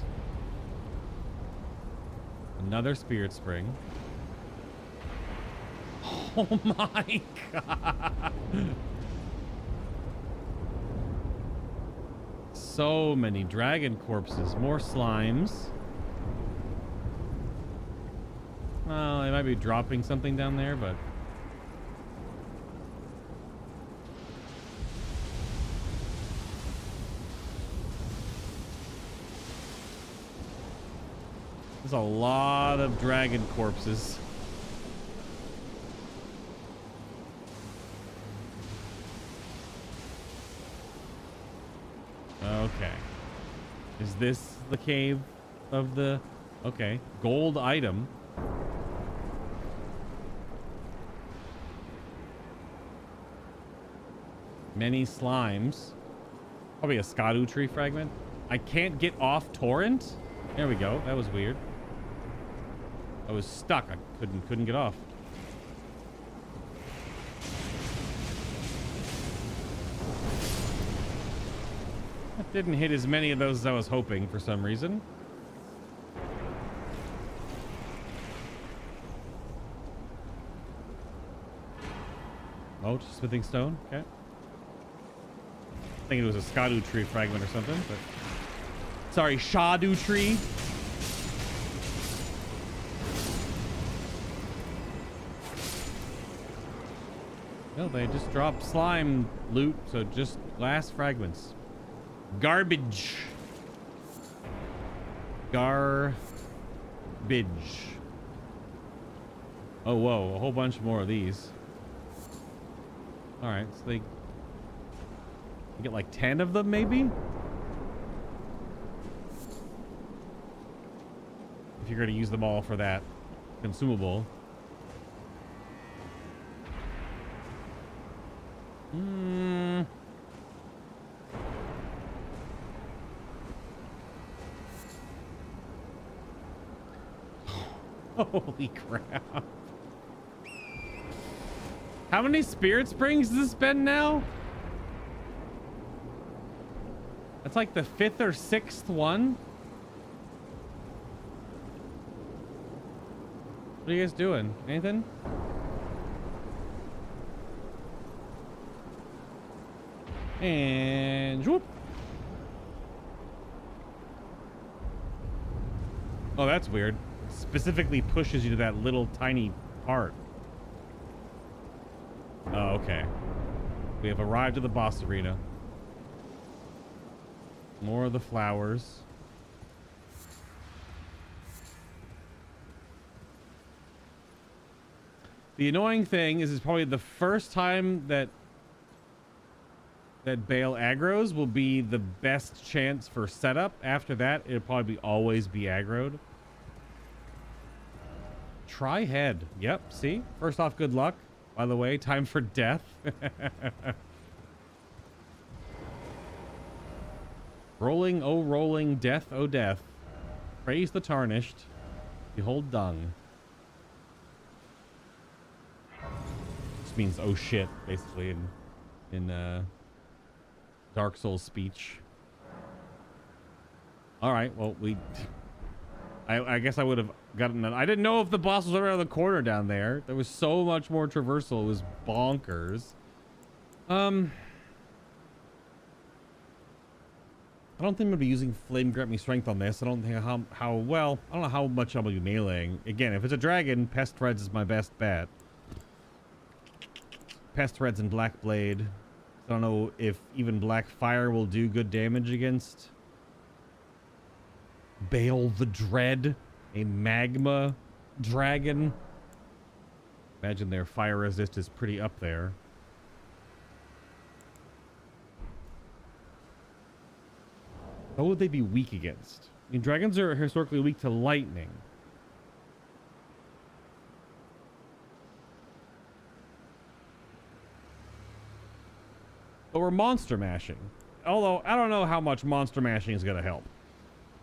Another spirit spring. Oh my god. So many dragon corpses. More slimes. Well, they might be dropping something down there, but... there's a lot of dragon corpses. Okay. Is this the cave of the... okay. Gold item. Many slimes. Probably a Erdtree fragment. I can't get off torrent? There we go. That was weird. I was stuck. I couldn't get off. That didn't hit as many of those as I was hoping for some reason. Oh, smithing stone. Okay. I think it was a Erdtree fragment or something, but sorry, Erdtree. No, they just dropped slime loot, so just glass fragments. Garbage. Garbage. Oh, whoa, a whole bunch more of these. All right, so they get like 10 of them, maybe? If you're going to use them all for that consumable. Holy crap. How many spirit springs has this been now? That's like the 5th or 6th one. What are you guys doing? Anything? And whoop. Oh, that's weird. Specifically pushes you to that little tiny part. Oh, okay. We have arrived at the boss arena. More of the flowers. The annoying thing is it's probably the first time that Bale aggroes will be the best chance for setup. After that, it'll probably always be aggroed. Try head. Yep, see? First off, good luck. By the way, time for death. Rolling, oh rolling, death, oh death. Praise the tarnished. Behold dung. This means oh shit, basically, in Dark Souls speech. Alright, well, I guess I would have gotten I didn't know if the boss was around the corner down there. There was so much more traversal. It was bonkers. I don't think I'm gonna be using Flame Grant Me Strength on this. I don't think how well. I don't know how much I'm gonna be meleeing. Again, if it's a dragon, Pest Threads is my best bet. Pest Threads and Black Blade. I don't know if even Black Fire will do good damage against Bale the Dread, a magma dragon. Imagine their fire resist is pretty up there. What would they be weak against? I mean, dragons are historically weak to lightning. But we're monster mashing. Although, I don't know how much monster mashing is going to help.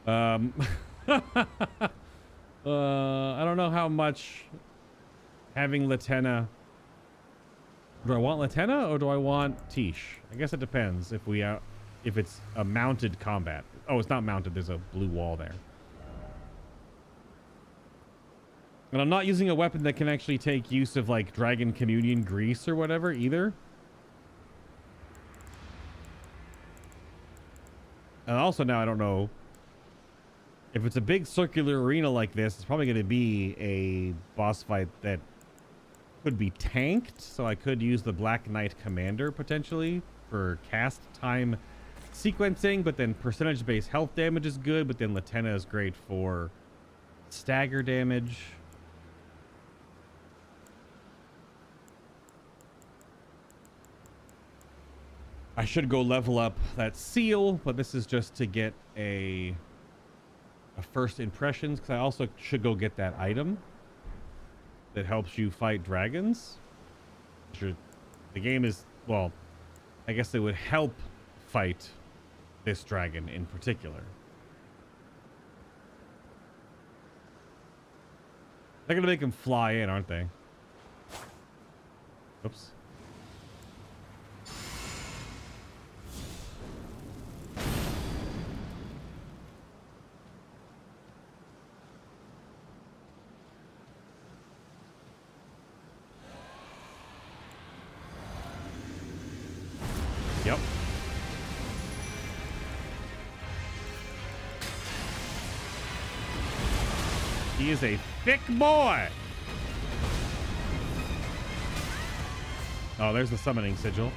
I don't know how much having Latenna... Do I want Latenna or do I want Tish? I guess it depends if it's a mounted combat. Oh, it's not mounted. There's a blue wall there. And I'm not using a weapon that can actually take use of like Dragon Communion Grease or whatever either. And also now I don't know if it's a big circular arena like this, it's probably going to be a boss fight that could be tanked. So I could use the Black Knight Commander potentially for cast time sequencing, but then percentage based health damage is good, but then Latenna is great for stagger damage. I should go level up that seal, but this is just to get a first impressions, because I also should go get that item that helps you fight dragons. The game is, well, I guess it would help fight this dragon in particular. They're gonna make him fly in, aren't they? Oops. Yep. He is a thick boy. Oh, there's the summoning sigil.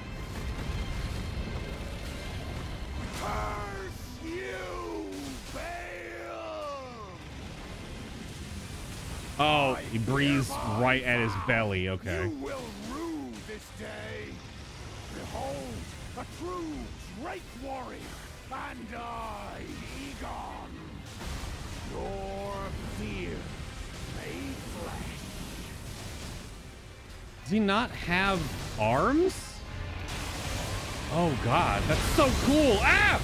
Curse you, Bale! Oh, he breathes right at his belly. Okay. You will rue this day. Behold, a true Drake warrior, and I, Igon, your fear made flesh. Does he not have arms? Oh God, that's so cool. Ah!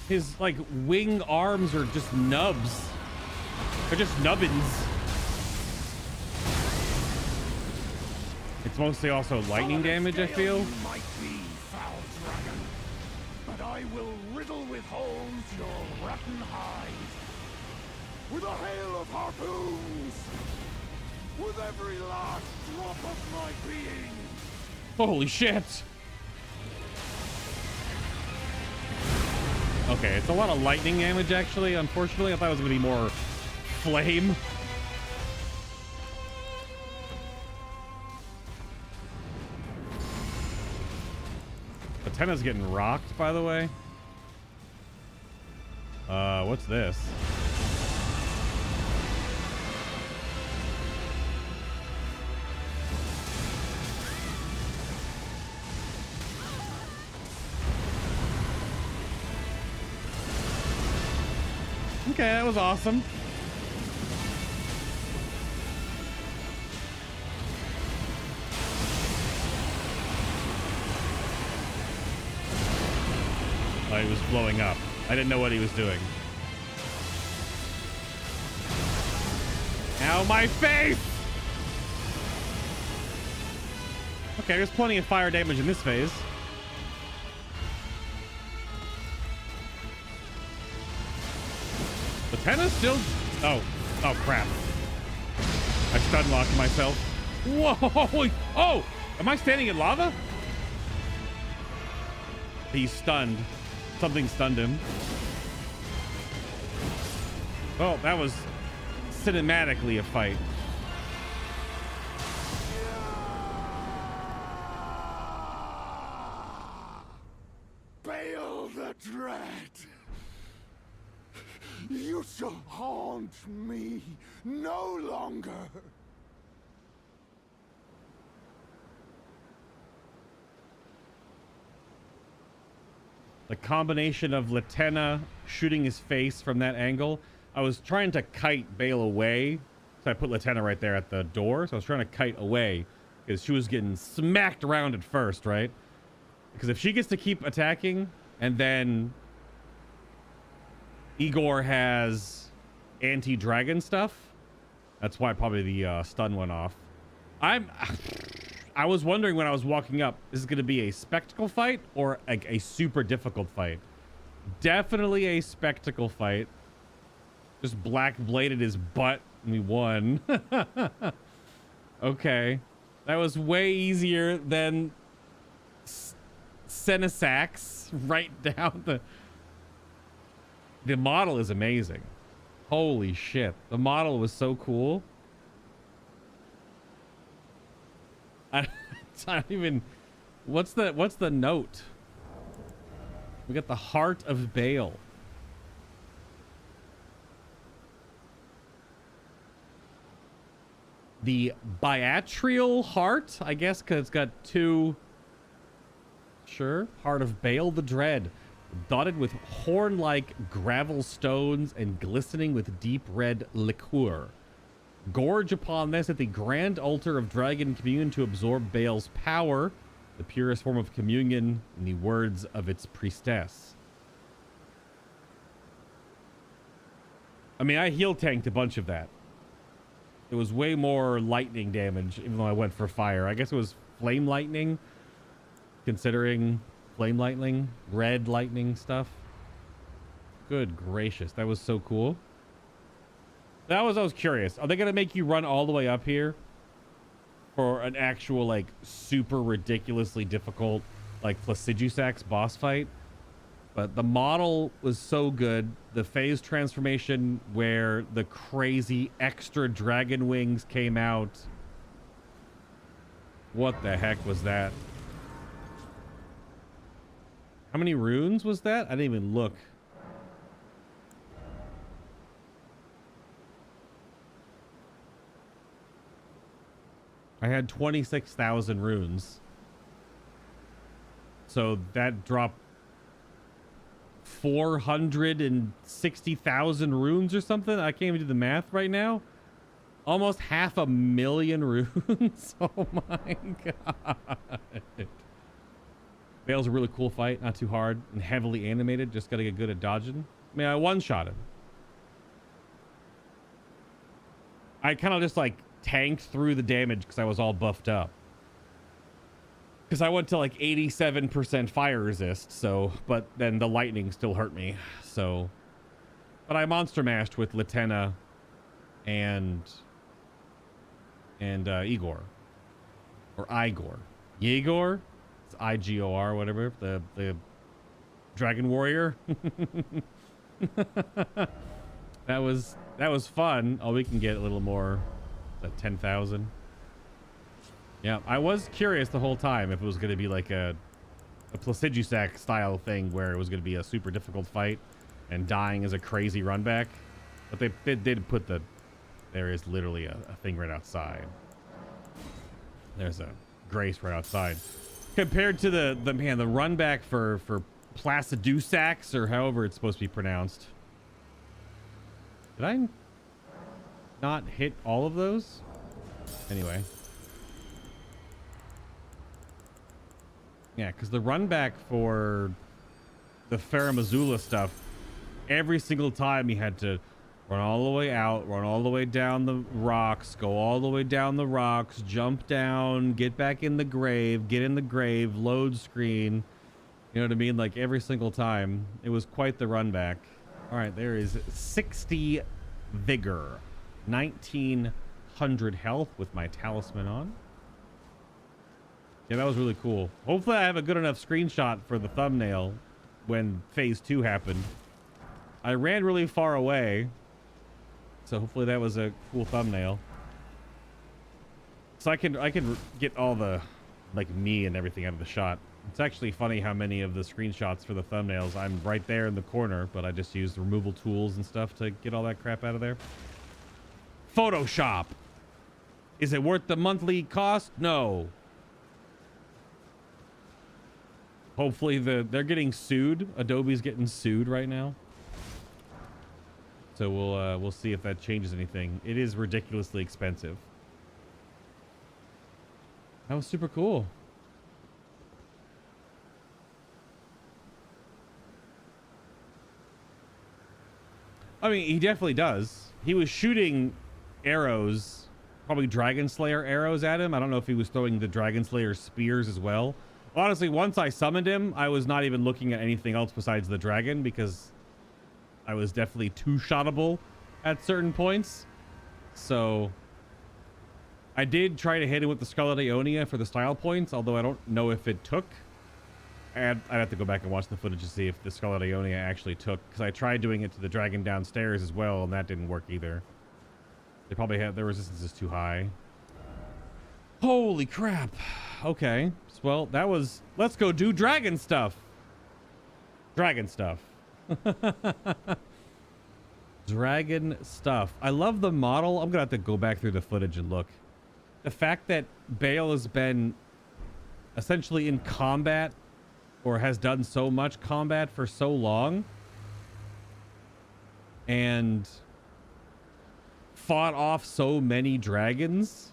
His like wing arms are just nubs. They're just nubbins. It's mostly also lightning damage, I feel. You might be, foul dragon, but I will riddle with holes your rotten hide with a hail of harpoons, with every last drop of my being. Holy shit. Okay, it's a lot of lightning damage, actually. Unfortunately, I thought it was going to be more flame. Latenna's getting rocked, by the way. What's this? Okay, that was awesome. Oh, he was blowing up. I didn't know what he was doing. Ow, my face! Okay, there's plenty of fire damage in this phase. Latenna's still... Oh crap. I stun locked myself. Whoa! Oh! Am I standing in lava? He's stunned. Something stunned him. Oh, that was cinematically a fight. Bale the Dread, you shall haunt me no longer. The combination of Latenna shooting his face from that angle. I was trying to kite Bale away. So I put Latenna right there at the door. So I was trying to kite away because she was getting smacked around at first, right? Because if she gets to keep attacking and then Igor has anti-dragon stuff, that's why probably the stun went off. I was wondering when I was walking up, is this going to be a spectacle fight or like a super difficult fight? Definitely a spectacle fight. Just black bladed his butt and we won. Okay. That was way easier than Senessax. Right down the model is amazing. Holy shit. The model was so cool. I don't even... What's the note? We got the Heart of Bale. The biatrial heart, I guess, because it's got two... Sure. Heart of Bale the Dread. Dotted with horn-like gravel stones and glistening with deep red liqueur. Gorge upon this at the grand altar of dragon communion to absorb Bale's power, the purest form of communion, in the words of its priestess. I mean, I heal tanked a bunch of that. It was way more lightning damage, even though I went for fire. I guess it was flame lightning, considering flame lightning, red lightning stuff. Good gracious, that was so cool. I was curious. Are they gonna make you run all the way up here for an actual like super ridiculously difficult like Placidusax boss fight? But the model was so good. The phase transformation where the crazy extra dragon wings came out. What the heck was that? How many runes was that? I didn't even look. I had 26,000 runes. So that dropped 460,000 runes or something. I can't even do the math right now. Almost 500,000 runes. Oh my god. Bale's a really cool fight. Not too hard and heavily animated. Just gotta get good at dodging. I mean, I one-shot him. I kind of just like tanked through the damage because I was all buffed up. Because I went to like 87% fire resist, so, but then the lightning still hurt me, so. But I monster mashed with Latenna and Igor. Or Igor. Yegor? It's I-G-O-R, whatever, the Dragon Warrior. That was fun. Oh, we can get a little more. 10,000. Yeah, I was curious the whole time if it was going to be like a Placidusac style thing where it was going to be a super difficult fight and dying is a crazy run back. But they did put the... There is literally a thing right outside. There's a Grace right outside. Compared to the run back for Placidusax or however it's supposed to be pronounced. Did I not hit all of those? Anyway. Yeah, because the run back for the Faramazula stuff, every single time you had to run all the way out, run all the way down the rocks, go all the way down the rocks, jump down, get back in the grave, get in the grave, load screen. You know what I mean? Like every single time. It was quite the run back. All right, there is 60 vigor. 1900 health with my talisman on. Yeah, that was really cool. Hopefully I have a good enough screenshot for the thumbnail when phase 2 happened. I ran really far away, so hopefully that was a cool thumbnail. So I can get all the like me and everything out of the shot. It's actually funny how many of the screenshots for the thumbnails I'm right there in the corner, but I just used removal tools and stuff to get all that crap out of there. Photoshop. Is it worth the monthly cost? No. Hopefully they're getting sued. Adobe's getting sued right now. So we'll see if that changes anything. It is ridiculously expensive. That was super cool. I mean, he definitely does. He was shooting arrows, probably Dragon Slayer arrows at him. I don't know if he was throwing the Dragon Slayer spears as well. Honestly, once I summoned him, I was not even looking at anything else besides the dragon because I was definitely two-shottable at certain points. So I did try to hit him with the Scarlet Aeonia for the style points, although I don't know if it took. I'd have to go back and watch the footage to see if the Scarlet Aeonia actually took, because I tried doing it to the dragon downstairs as well, and that didn't work either. They probably had their resistance is too high. Holy crap. Okay. Well, that was... Let's go do dragon stuff. Dragon stuff. Dragon stuff. I love the model. I'm gonna have to go back through the footage and look. The fact that Bale has been essentially in combat, or has done so much combat for so long, and fought off so many dragons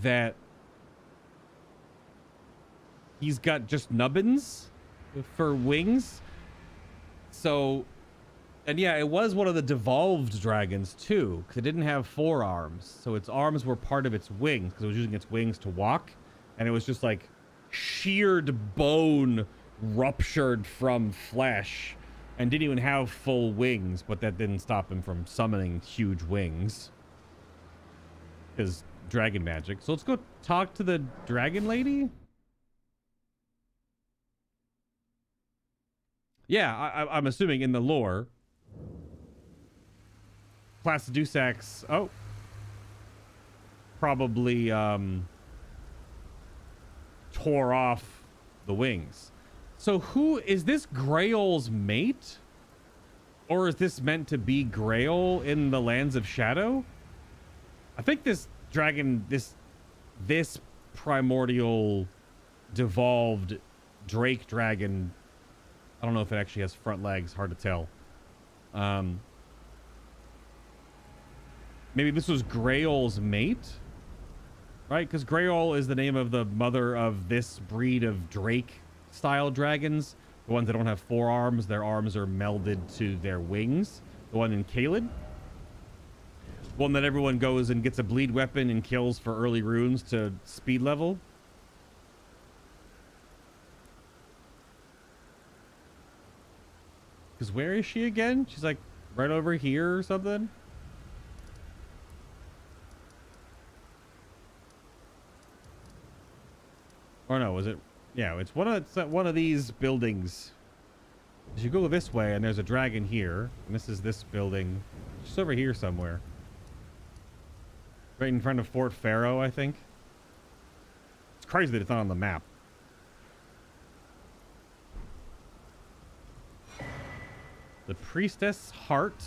that he's got just nubbins for wings. So, and yeah, it was one of the devolved dragons too, because it didn't have forearms. So its arms were part of its wings, because it was using its wings to walk. And it was just like sheared bone ruptured from flesh, and didn't even have full wings, but that didn't stop him from summoning huge wings. Because dragon magic. So let's go talk to the dragon lady. Yeah, I'm assuming in the lore, Placidusax, probably tore off the wings. So who is this? Grail's mate? Or is this meant to be Grail in the Lands of Shadow? I think this dragon, this primordial devolved Drake dragon, I don't know if it actually has front legs, hard to tell. Maybe this was Grail's mate, right? Because Grail is the name of the mother of this breed of Drake style dragons. The ones that don't have forearms, their arms are melded to their wings. The one in Caelid. One that everyone goes and gets a bleed weapon and kills for early runes to speed level. Because where is she again? She's like right over here or something. Or no, was it? Yeah, it's one of these buildings. As you go this way, and there's a dragon here, and this is this building, just over here somewhere, right in front of Fort Pharaoh, I think. It's crazy that it's not on the map. The Priestess Heart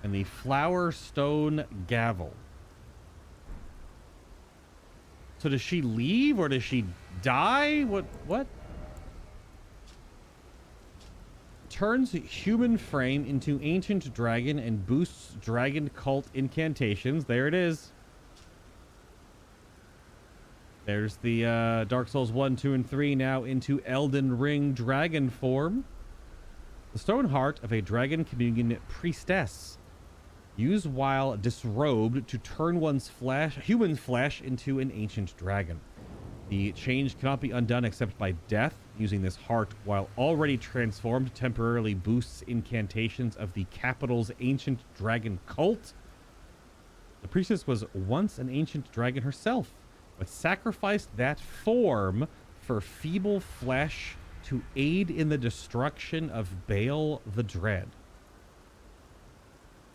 and the Flower Stone Gavel. So does she leave or does she die? What? Turns human frame into ancient dragon and boosts dragon cult incantations. There it is. There's the Dark Souls 1, 2, and 3 now into Elden Ring dragon form. The stone heart of a dragon communion priestess. Used while disrobed to turn one's human flesh into an ancient dragon. The change cannot be undone except by death. Using this heart while already transformed temporarily boosts incantations of the capital's ancient dragon cult. The priestess was once an ancient dragon herself, but sacrificed that form for feeble flesh to aid in the destruction of Bale the Dread.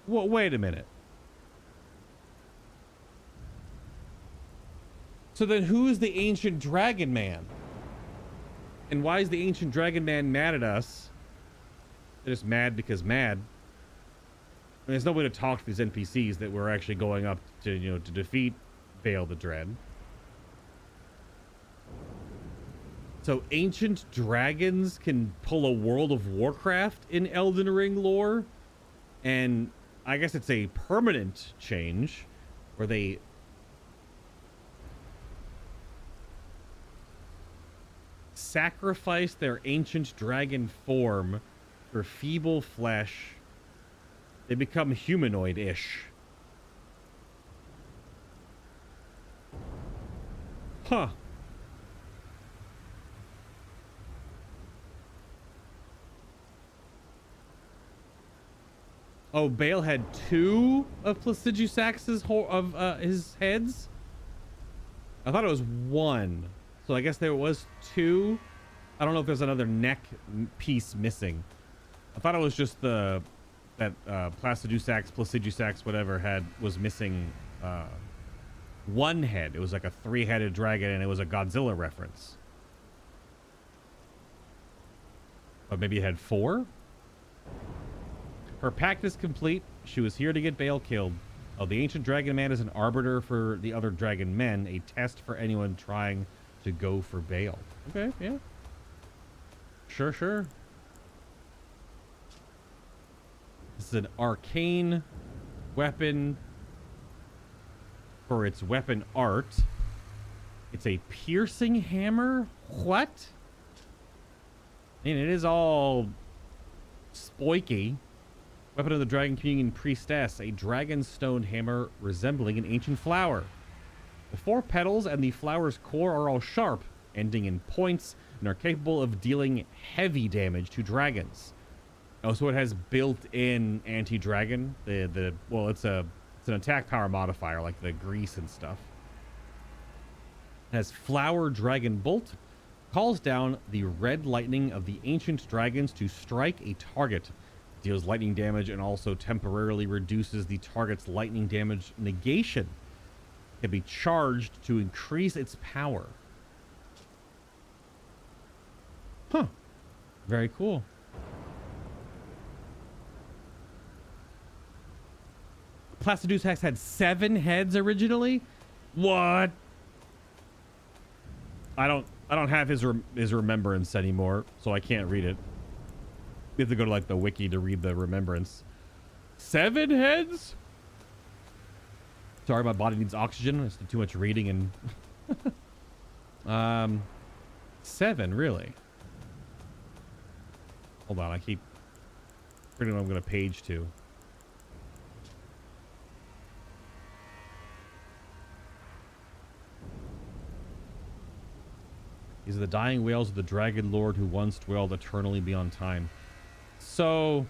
Well, wait a minute. So then who's the ancient dragon man? And why is the ancient dragon man mad at us? They're just mad because mad. I mean, there's no way to talk to these NPCs that we're actually going up to, you know, to defeat Bale the Dread. So ancient dragons can pull a World of Warcraft in Elden Ring lore. And I guess it's a permanent change where they sacrifice their ancient dragon form for feeble flesh. They become humanoid-ish. Huh. Oh, Bale had 2 of Placidusax's his heads? I thought it was 1. So I guess there was 2. I don't know if there's another neck piece missing. I thought it was just that Placidusax, whatever, was missing 1 head. It was like a 3-headed dragon, and it was a Godzilla reference. But maybe it had 4? Her pact is complete. She was here to get Bale killed. Oh, the ancient dragon man is an arbiter for the other dragon men, a test for anyone trying to go for Bale. Okay, yeah. Sure. This is an arcane weapon for its weapon art. It's a piercing hammer? What? I mean, it is all spoiky. Weapon of the Dragon Communion Priestess, a dragon stone hammer resembling an ancient flower. The 4 petals and the flower's core are all sharp, ending in points, and are capable of dealing heavy damage to dragons. Also, it has built-in anti-dragon. Well, it's an attack power modifier, like the grease and stuff. It has Flower Dragon Bolt, calls down the red lightning of the ancient dragons to strike a target. Deals lightning damage and also temporarily reduces the target's lightning damage negation. Can be charged to increase its power. Huh. Very cool. Placidusax had 7 heads originally? What? I don't have his remembrance anymore, so I can't read it. We have to go to like the wiki to read the remembrance. 7 heads? Sorry, my body needs oxygen. It's too much reading and 7, really? Hold on, I keep forgetting what I'm gonna page to. These are the dying wails of the dragon lord who once dwelled eternally beyond time. So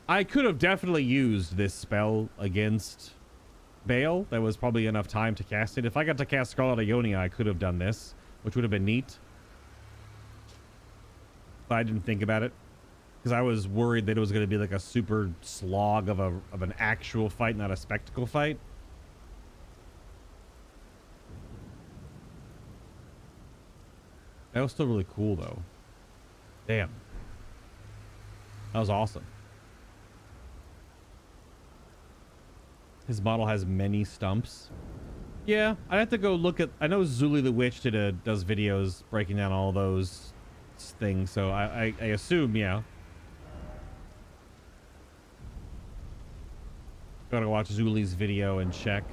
I could have definitely used this spell against Bale. There was probably enough time to cast it. If I got to cast Scarlet Ionia, I could have done this, which would have been neat. But I didn't think about it because I was worried that it was going to be like a super slog of an actual fight, not a spectacle fight. That was still really cool, though. Damn. That was awesome. His model has many stumps. Yeah, I'd have to go look at... I know Zuli the Witch does videos breaking down all those things, so I assume, yeah. Gotta watch Zuli's video and check.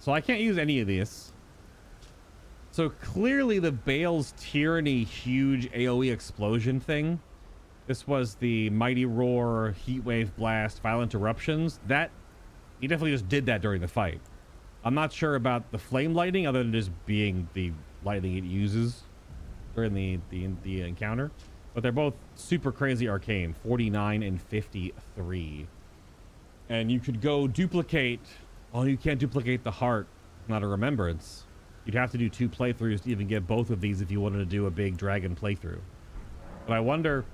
So I can't use any of these. So clearly the Bale's Tyranny huge AoE explosion thing. This was the Mighty Roar, Heatwave Blast, Violent Eruptions. That, he definitely just did that during the fight. I'm not sure about the Flame Lightning other than just being the lightning it uses during the encounter. But they're both super crazy arcane, 49 and 53. And you could go duplicate... Oh, you can't duplicate the heart, not a remembrance. You'd have to do 2 playthroughs to even get both of these if you wanted to do a big dragon playthrough. But I wonder,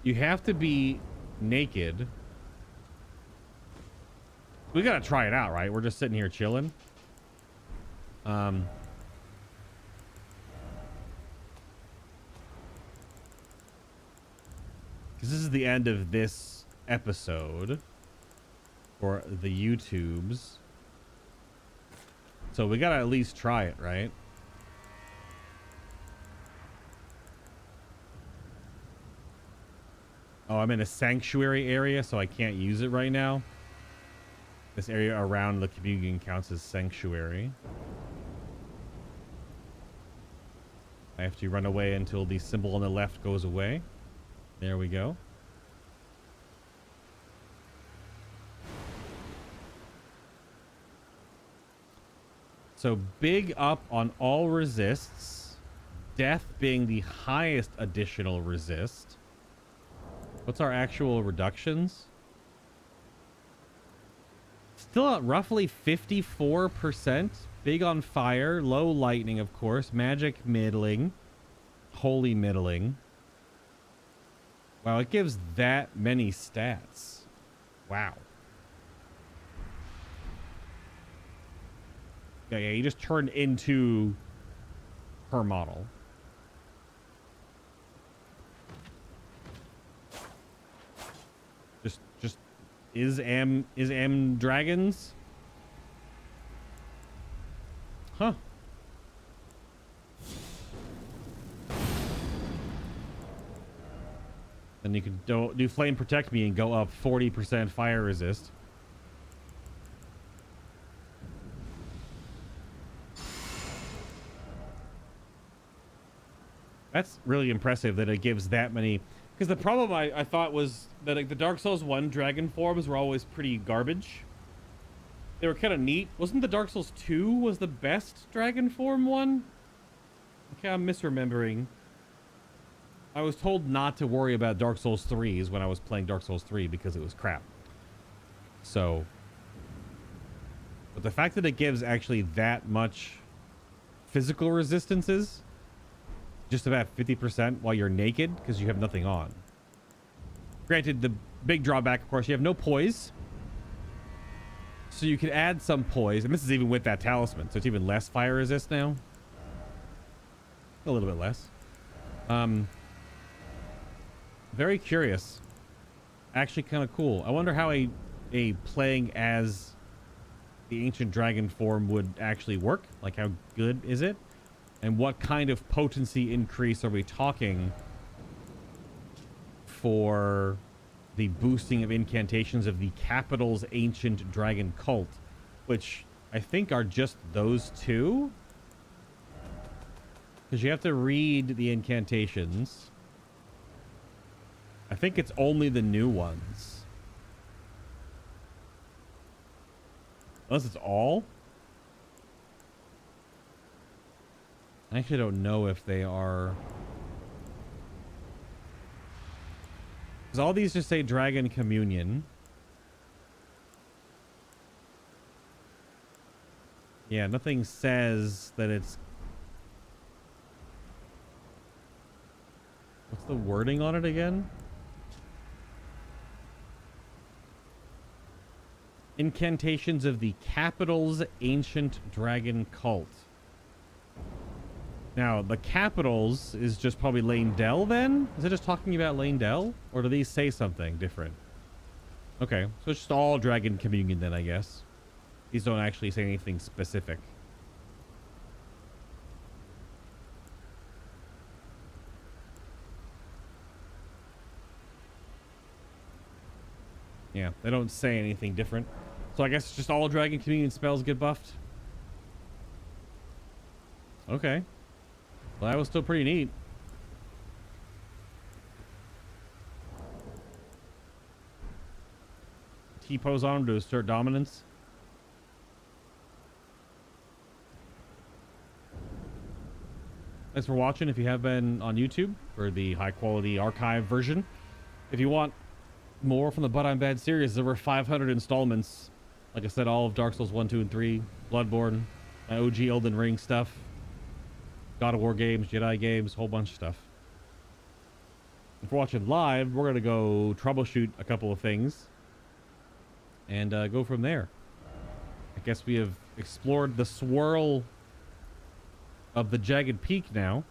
you have to be naked. We gotta try it out, right? We're just sitting here chilling. Because this is the end of this episode for the YouTubes. So we gotta at least try it, right? Oh, I'm in a sanctuary area, so I can't use it right now. This area around the communion counts as sanctuary. I have to run away until the symbol on the left goes away. There we go. So big up on all resists. Death being the highest additional resist. What's our actual reductions? Still at roughly 54%. Big on fire. Low lightning, of course. Magic middling. Holy middling. Wow, it gives that many stats. Wow. Yeah, you just turned into her model. Just is M dragons? Huh. Then you can do flame protect me and go up 40% fire resist. That's really impressive that it gives that many. Because the problem I thought was that like, the Dark Souls 1 dragon forms were always pretty garbage. They were kind of neat. Wasn't the Dark Souls 2 was the best dragon form one? Okay, I'm misremembering. I was told not to worry about Dark Souls 3s when I was playing Dark Souls 3 because it was crap. So, but the fact that it gives actually that much physical resistances, just about 50% while you're naked because you have nothing on. Granted, the big drawback, of course, you have no poise. So you could add some poise, and this is even with that talisman, so it's even less fire resist now. A little bit less. Very curious. Actually kind of cool. I wonder how a playing as the ancient dragon form would actually work. Like, how good is it? And what kind of potency increase are we talking for the boosting of incantations of the Capital's Ancient Dragon Cult, which I think are just those two? Because you have to read the incantations. I think it's only the new ones. Unless it's all? I actually don't know if they are. Because all these just say Dragon Communion. Yeah, nothing says that it's... What's the wording on it again? Incantations of the Capital's Ancient Dragon Cult. Now, the Capitals is just probably Lane-Del then? Is it just talking about Lane-Del? Or do these say something different? Okay, so it's just all Dragon Communion then, I guess. These don't actually say anything specific. Yeah, they don't say anything different. So I guess it's just all Dragon Communion spells get buffed. Okay. Well, that was still pretty neat. T-pose on him to assert dominance. Thanks for watching if you have been on YouTube for the high quality archive version. If you want more from the butImBad series, there were 500 installments. Like I said, all of Dark Souls 1, 2, and 3, Bloodborne, my OG Elden Ring stuff, God of War games, Jedi games, whole bunch of stuff. If we're watching live, we're going to go troubleshoot a couple of things and go from there. I guess we have explored the swirl of the Jagged Peak now.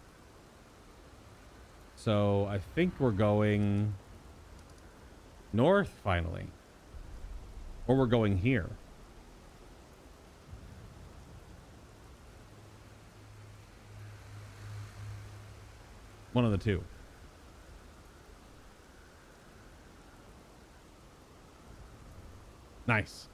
So I think we're going north finally. Or we're going here. One of the two. Nice.